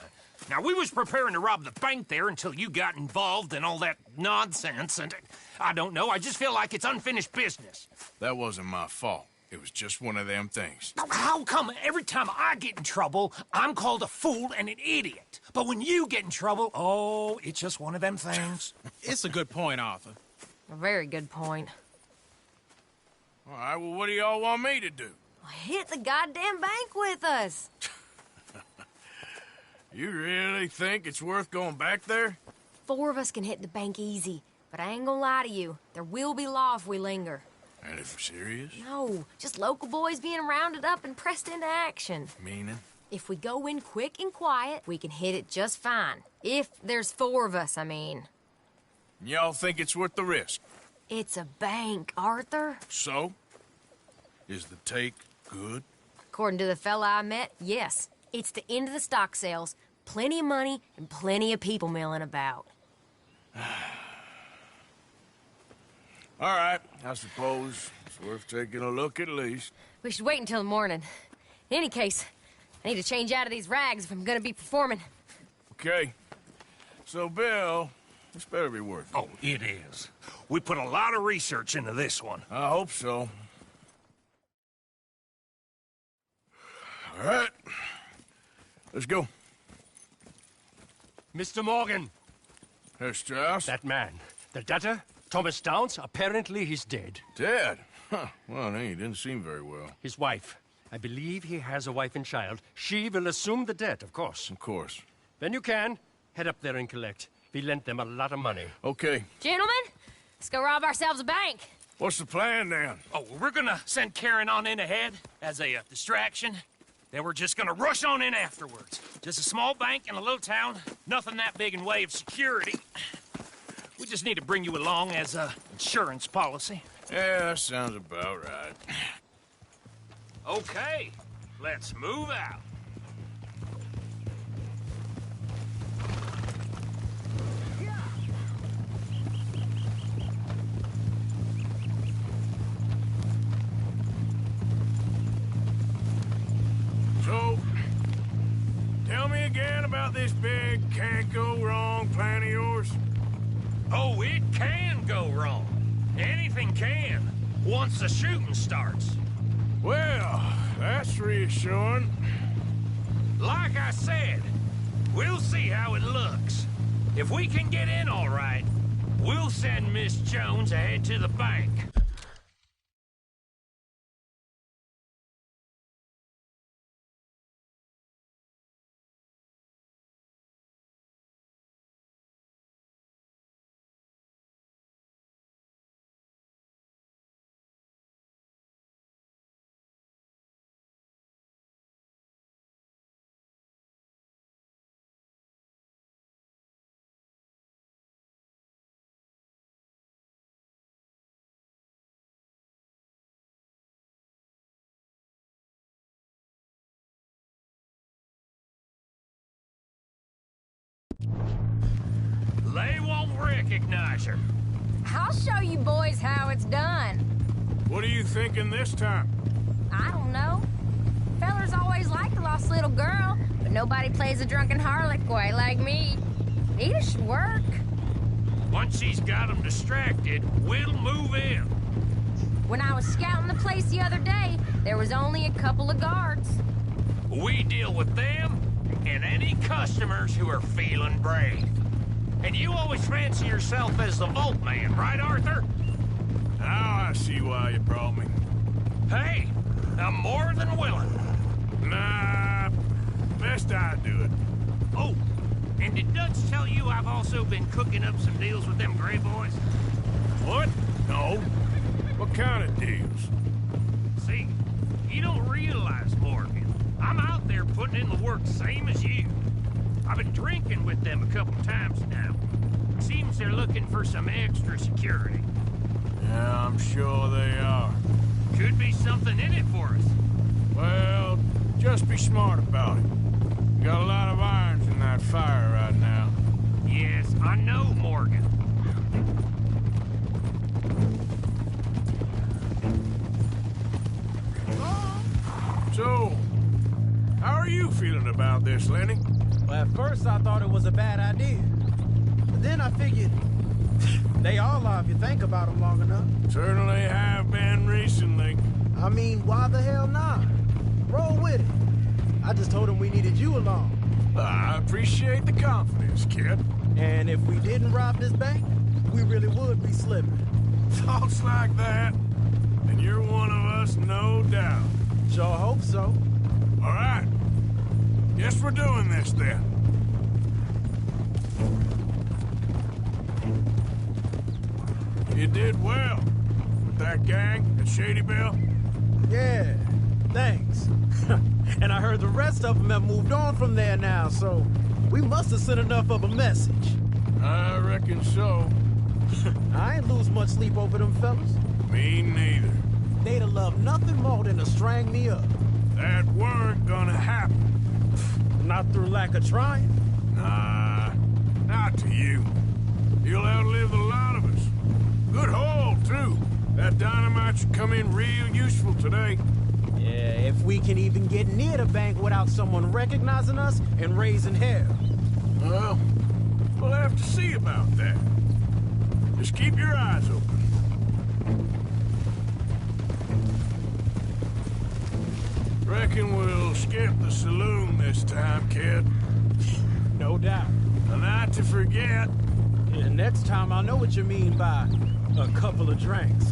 Now, we was preparing to rob the bank there until you got involved in all that nonsense, and I don't know, I just feel like it's unfinished business. That wasn't my fault. It was just one of them things. How come every time I get in trouble, I'm called a fool and an idiot? But when you get in trouble, oh, it's just one of them things. It's a good point, Arthur. A very good point. All right, well, what do y'all want me to do? Hit the goddamn bank with us. You really think it's worth going back there? 4 of us can hit the bank easy, but I ain't gonna lie to you. There will be law if we linger. And if we're serious? No, just local boys being rounded up and pressed into action. Meaning? If we go in quick and quiet, we can hit it just fine. If there's 4 of us, I mean. Y'all think it's worth the risk? It's a bank, Arthur. So? Is the take good? According to the fella I met, yes. It's the end of the stock sales. Plenty of money and plenty of people milling about. All right, I suppose it's worth taking a look at least. We should wait until the morning. In any case, I need to change out of these rags if I'm gonna be performing. Okay. So, Bill, this better be worth it. Oh, it is. We put a lot of research into this one. I hope so. All right. Let's go. Mr. Morgan. Herr Strauss? That man. The debtor, Thomas Downs, apparently he's dead. Dead? Huh. Well, he didn't seem very well. His wife. I believe he has a wife and child. She will assume the debt, of course. Of course. When you can, head up there and collect. We lent them a lot of money. Okay. Gentlemen, let's go rob ourselves a bank. What's the plan, then? Oh, we're gonna send Karen on in ahead as a distraction. Then we're just gonna rush on in afterwards. Just a small bank in a little town. Nothing that big in way of security. We just need to bring you along as a insurance policy. Yeah, that sounds about right. Okay, let's move out. So, tell me again about this big can't-go-wrong plan of yours. Oh, it can go wrong. Anything can, once the shooting starts. Well, that's reassuring. Like I said, we'll see how it looks. If we can get in all right, we'll send Miss Jones ahead to the bank. They won't recognize her. I'll show you boys how it's done. What are you thinking this time? I don't know. Fellers always liked a lost little girl, but nobody plays a drunken harlot quite like me. Nita should work. Once she's got them distracted, we'll move in. When I was scouting the place the other day, there was only a couple of guards. We deal with them and any customers who are feeling brave. And you always fancy yourself as the vault man, right, Arthur? Now I see why you brought me. Hey, I'm more than willing. Nah, best I do it. Oh, and did Dutch tell you I've also been cooking up some deals with them Gray boys? What? No. What kind of deals? See, you don't realize, Morgan. I'm out there putting in the work same as you. I've been drinking with them a couple times now. Seems they're looking for some extra security. Yeah, I'm sure they are. Could be something in it for us. Well, just be smart about it. You got a lot of irons in that fire right now. Yes, I know, Morgan. So, how are you feeling about this, Lenny? Well, at first I thought it was a bad idea. But then I figured they all are if you think about them long enough. Certainly have been recently. I mean, why the hell not? Roll with it. I just told him we needed you along. I appreciate the confidence, kid. And if we didn't rob this bank, we really would be slipping. Thoughts like that, and you're one of us, no doubt. Sure hope so. All right. Guess we're doing this, then. You did well with that gang at Shady Belle. Yeah, thanks. And I heard the rest of them have moved on from there now, so we must have sent enough of a message. I reckon so. I ain't lose much sleep over them fellas. Me neither. They'd have loved nothing more than to strang me up. That weren't gonna happen. Not through lack of trying. Nah, not to you. You'll outlive a lot of us. Good haul, too. That dynamite should come in real useful today. Yeah, if we can even get near the bank without someone recognizing us and raising hell. Well, we'll have to see about that. Just keep your eyes open. Reckon we'll skip the saloon this time, kid. No doubt. A night to forget. And next time I'll know what you mean by a couple of drinks.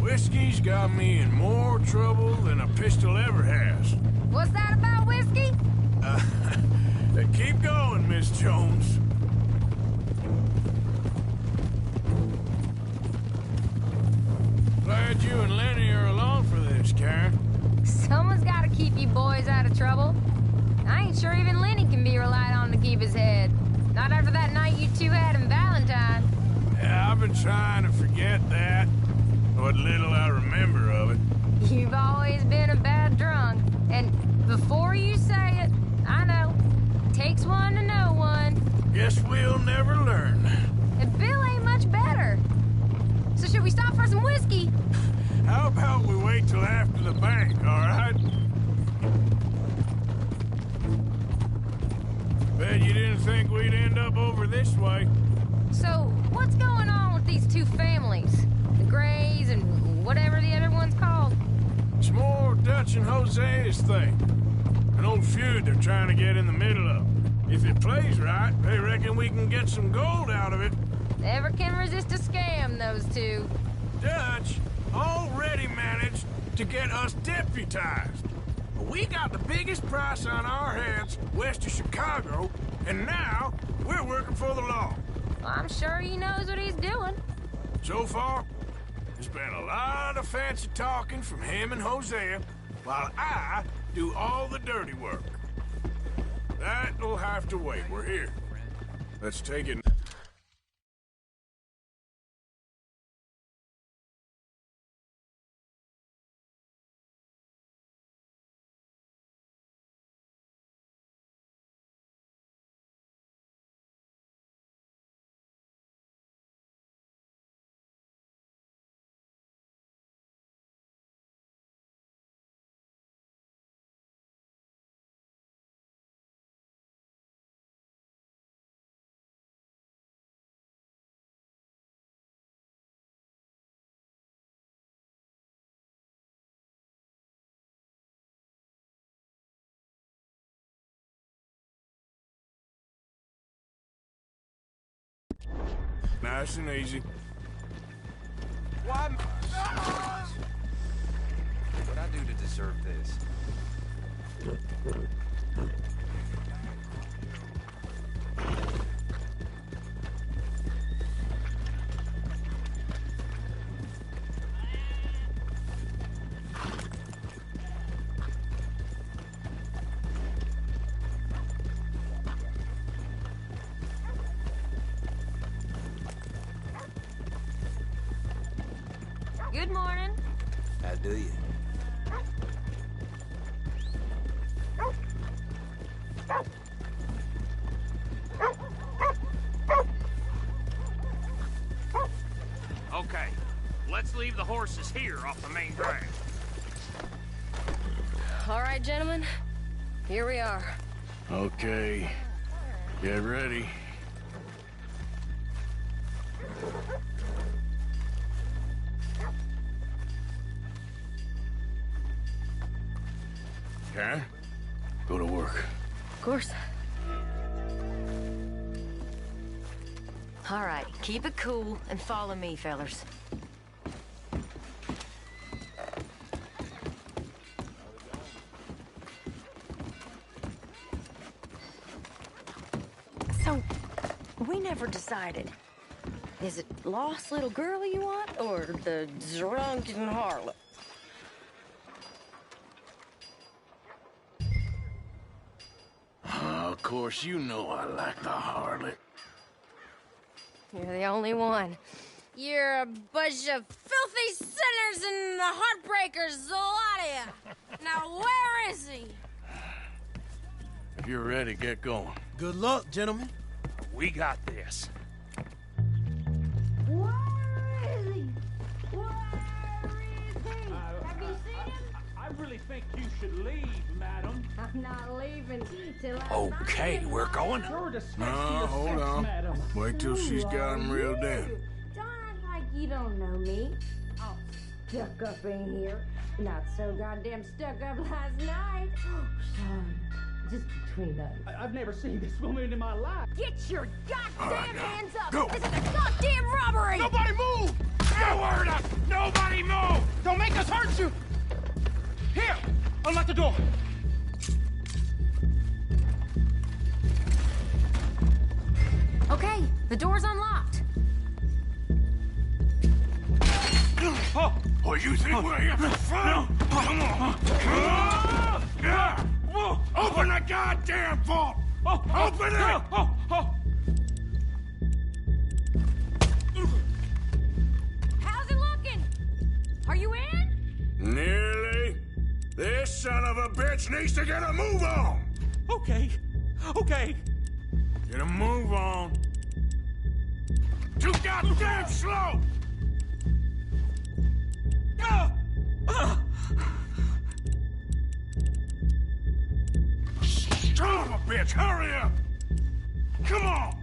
Whiskey's got me in more trouble than a pistol ever has. What's that about whiskey? Keep going, Miss Jones. Glad you and Lenny are along for this, Karen. Someone's got to keep you boys out of trouble. I ain't sure even Lenny can be relied on to keep his head. Not after that night you two had in Valentine. Yeah, I've been trying to forget that. What little I remember of it. You've always been a bad drunk. And before you say it, I know. Takes one to know one. Guess we'll never learn. And Bill ain't much better. So should we stop for some whiskey? How about we wait till after the bank, all right? Bet you didn't think we'd end up over this way. So, what's going on with these two families? The Grays and whatever the other one's called? It's more Dutch and Jose's thing. An old feud they're trying to get in the middle of. If it plays right, they reckon we can get some gold out of it. Never can resist a scam, those two. Dutch already managed to get us deputized. We got the biggest price on our heads west of Chicago, and now we're working for the law. Well, I'm sure he knows what he's doing. So far, there's been a lot of fancy talking from him and Hosea, while I do all the dirty work. That'll have to wait. We're here. Let's take it. Nice and easy. Why? What'd I do to deserve this? Good morning. How do you? Okay, let's leave the horses here off the main drag. All right, gentlemen. Here we are. Okay. Get ready. Karen, go to work. Of course. All right, keep it cool and follow me, fellers. So, we never decided. Is it lost little girl you want, or the drunken harlot? Of course, you know I like the harlot. You're the only one. You're a bunch of filthy sinners and the heartbreakers, a lot of you. Now, where is he? If you're ready, get going. Good luck, gentlemen. We got this. Where is he? Where is he? Have you seen him? I really think you should leave, madam. I'm not leaving till I Okay, we're going. No, hold on. Wait till she's got him reeled in. Don't act like you don't know me. Oh, stuck up in here. Not so goddamn stuck up last night. Son, just between us. I've never seen this woman in my life. Get your goddamn hands up! Go. This is a goddamn robbery! Nobody move! No word up! Nobody move! Don't make us hurt you! Here! Unlock the door! Okay, the door's unlocked. Oh, you think we're here for fun? Come on. Open the goddamn vault! Open it! How's it looking? Are you in? Nearly. This son of a bitch needs to get a move on! Okay. Get a move on. Too goddamn slow! Son of a bitch, hurry up! Come on!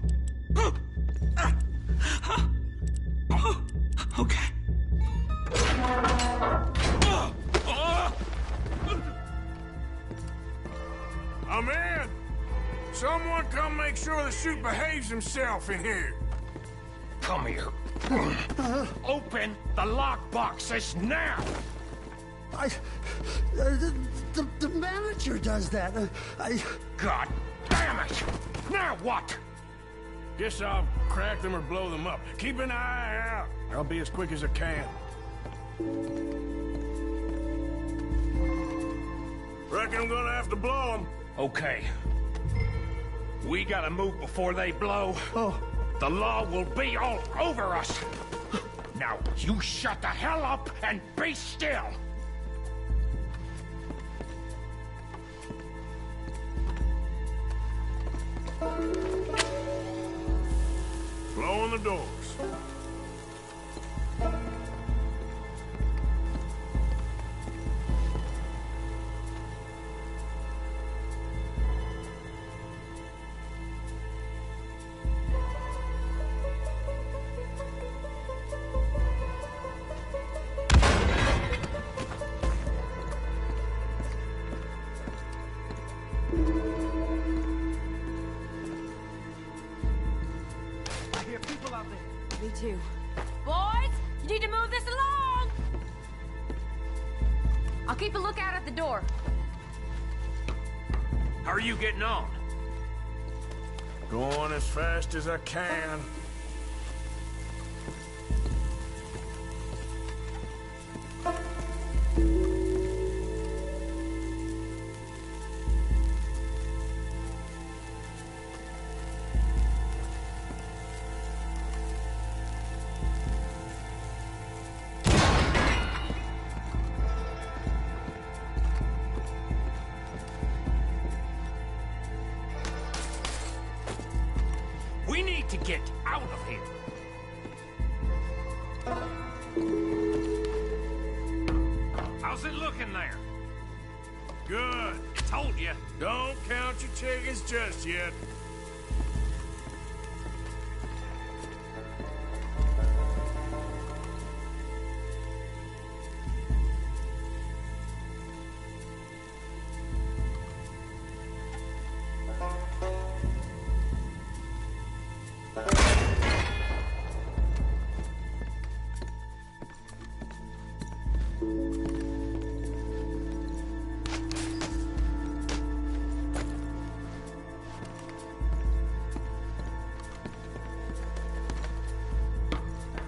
Okay. I'm in! Someone come make sure the chute behaves himself in here. Come here. Open the lockboxes now! The manager does that. God damn it! Now what? Guess I'll crack them or blow them up. Keep an eye out. I'll be as quick as I can. Reckon I'm gonna have to blow them. Okay. We gotta move before they blow. Oh. The law will be all over us. Now, you shut the hell up and be still. Blowing the doors. I hear people out there. Me too. Boys, you need to move this along! I'll keep a lookout at the door. How are you getting on? Going as fast as I can. We need to get out of here. How's it looking there? Good. Told you. Don't count your chickens just yet.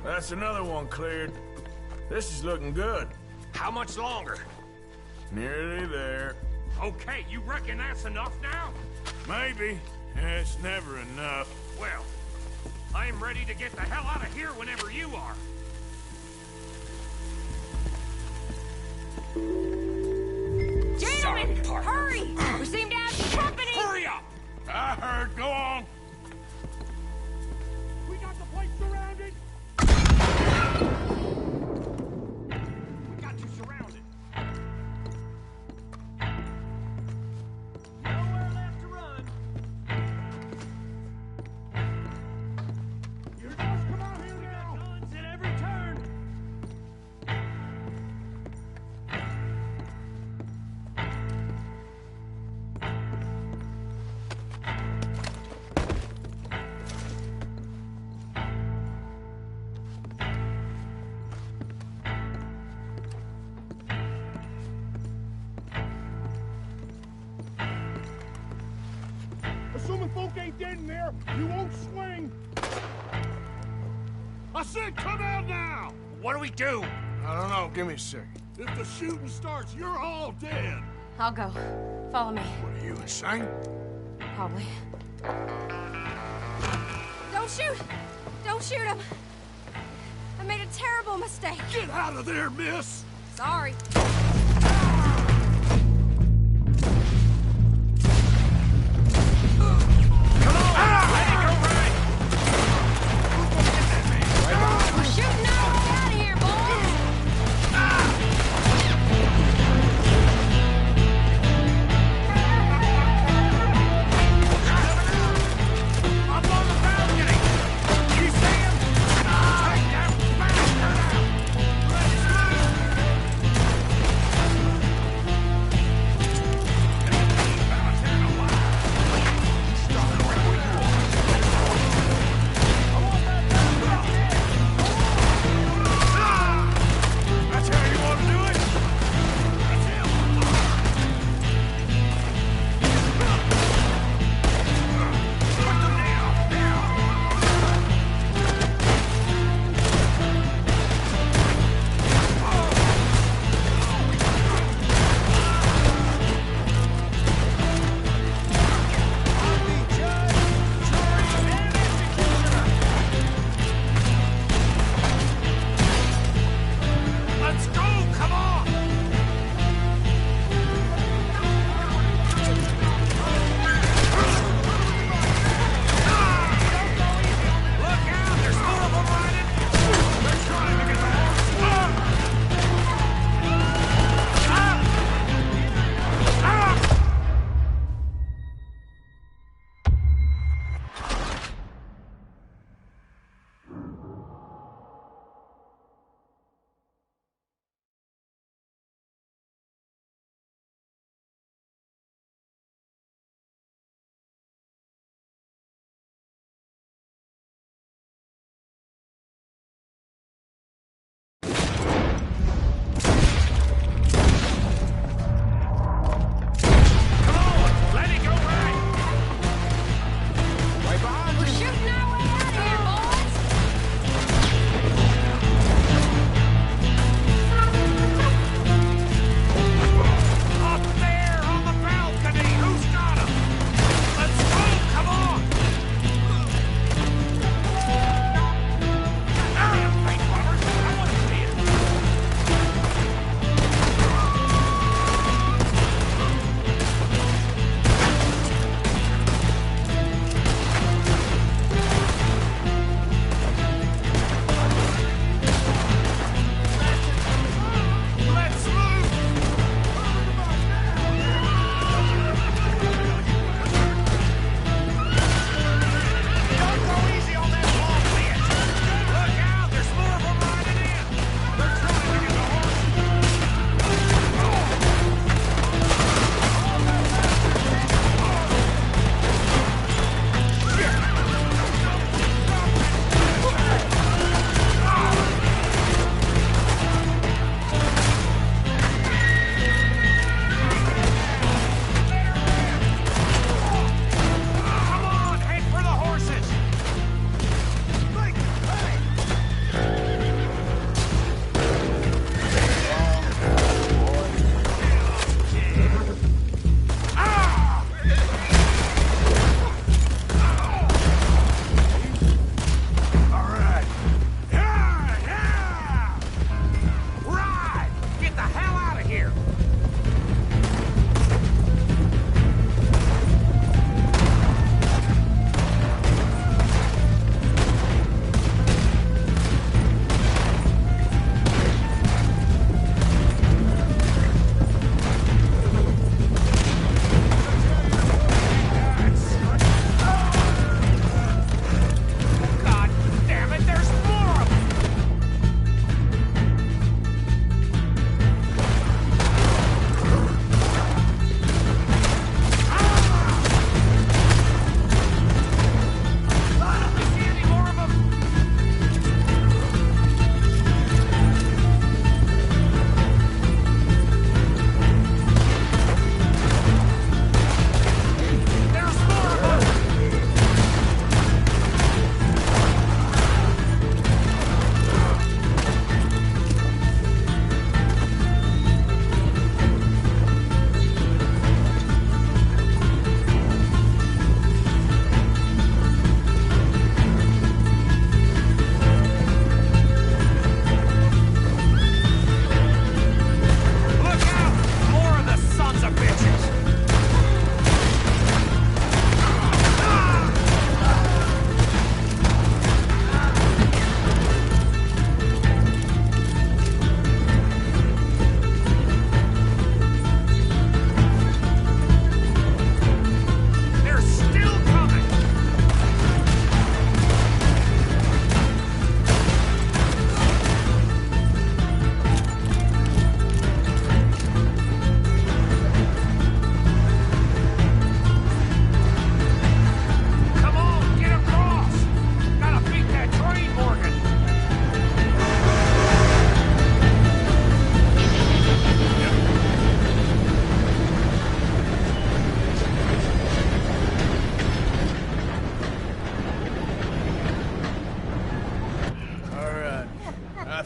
That's another one cleared. This is looking good. How much longer? Nearly there. Okay, you reckon that's enough now? Maybe. It's never enough. Well, I'm ready to get the hell out of here whenever you are. Gentlemen, hurry! We seem to have some company! Hurry up! I heard. Go on. We got the place surrounded! We got you surrounded. Nowhere left to run. You just come out here now! Guns at every turn! Assuming folk ain't dead in there, you won't swing. I said come out now! What do we do? I don't know. Give me a second. If the shooting starts, you're all dead. I'll go. Follow me. What are you, insane? Probably. Don't shoot! Don't shoot him! I made a terrible mistake. Get out of there, miss! Sorry. We're shooting our way out of here, boys! Up on the balcony! You see him? Take that bastard out! Let's move!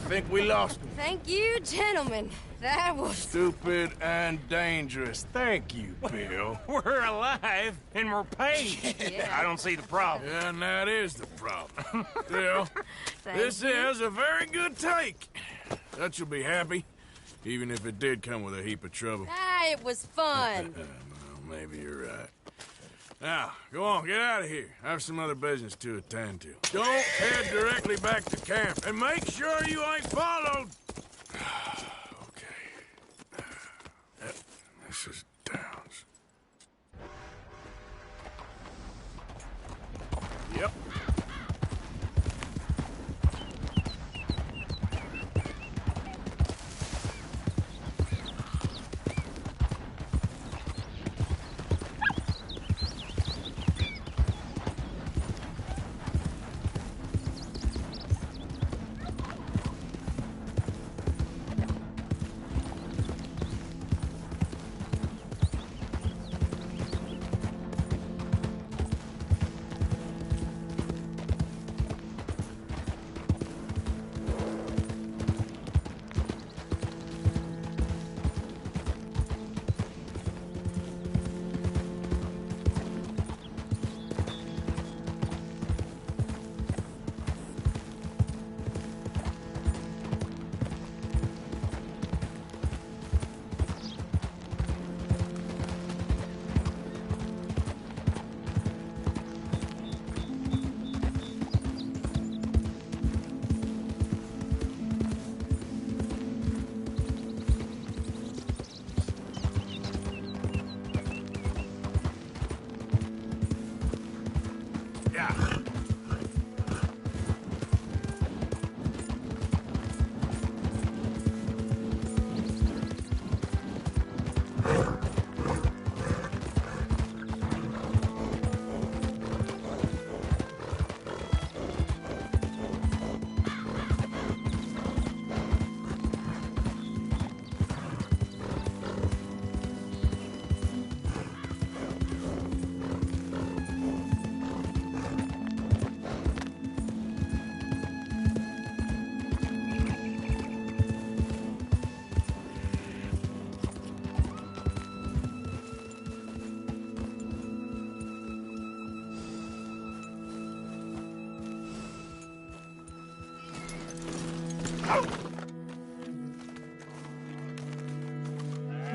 think we lost him. Thank you, gentlemen. That was... Stupid and dangerous. Thank you, Bill. We're alive, and we're paid. Yeah. I don't see the problem. Yeah, and that is the problem. Still, this you. is a very good take. Dutch will be happy, even if it did come with a heap of trouble. Ah, it was fun. Well, maybe you're right. Now, go on, get out of here. I have some other business to attend to. Don't head directly back to camp, and make sure you ain't followed. Okay. Mrs. Downs. Yep.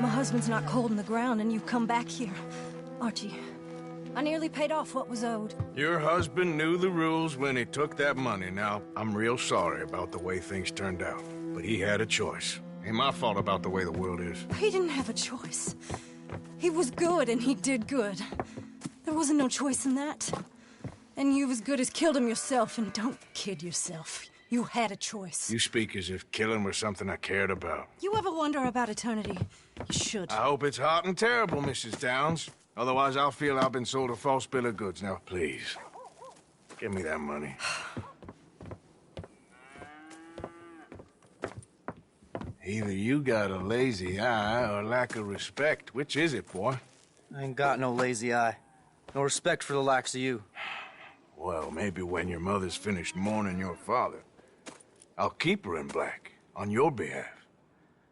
My husband's not cold in the ground, and you've come back here. Archie, I nearly paid off what was owed. Your husband knew the rules when he took that money. Now, I'm real sorry about the way things turned out. But he had a choice. Ain't my fault about the way the world is. He didn't have a choice. He was good, and he did good. There wasn't no choice in that. And you as good as killed him yourself, and don't kid yourself. You had a choice. You speak as if killing was something I cared about. You ever wonder about eternity? You should. I hope it's hot and terrible, Mrs. Downs. Otherwise, I'll feel I've been sold a false bill of goods. Now, please, give me that money. Either you got a lazy eye or lack of respect. Which is it, boy? I ain't got no lazy eye. No respect for the likes of you. Well, maybe when your mother's finished mourning your father, I'll keep her in black, on your behalf.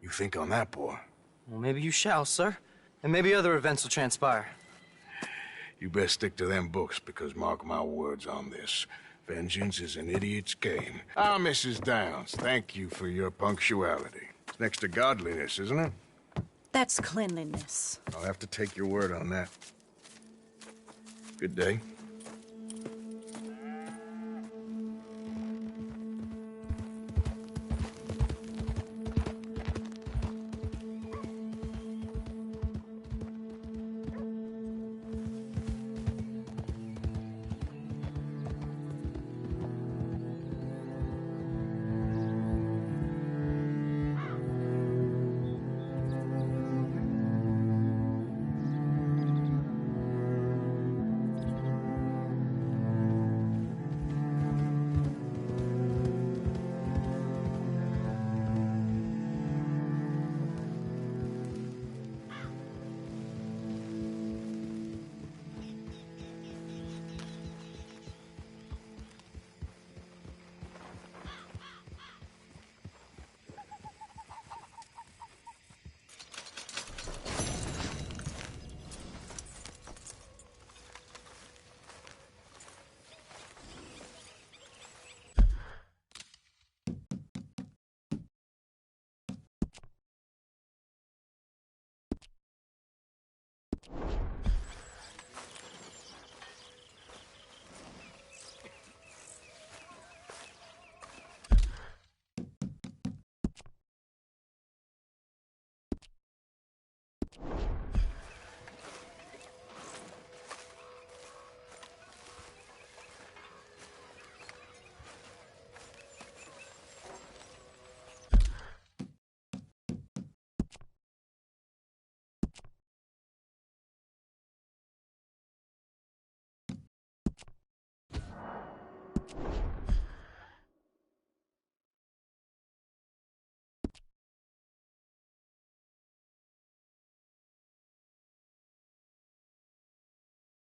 You think on that, boy? Well, maybe you shall, sir. And maybe other events will transpire. You best stick to them books, because mark my words on this. Vengeance is an idiot's game. Ah, Mrs. Downs, thank you for your punctuality. It's next to godliness, isn't it? That's cleanliness. I'll have to take your word on that. Good day.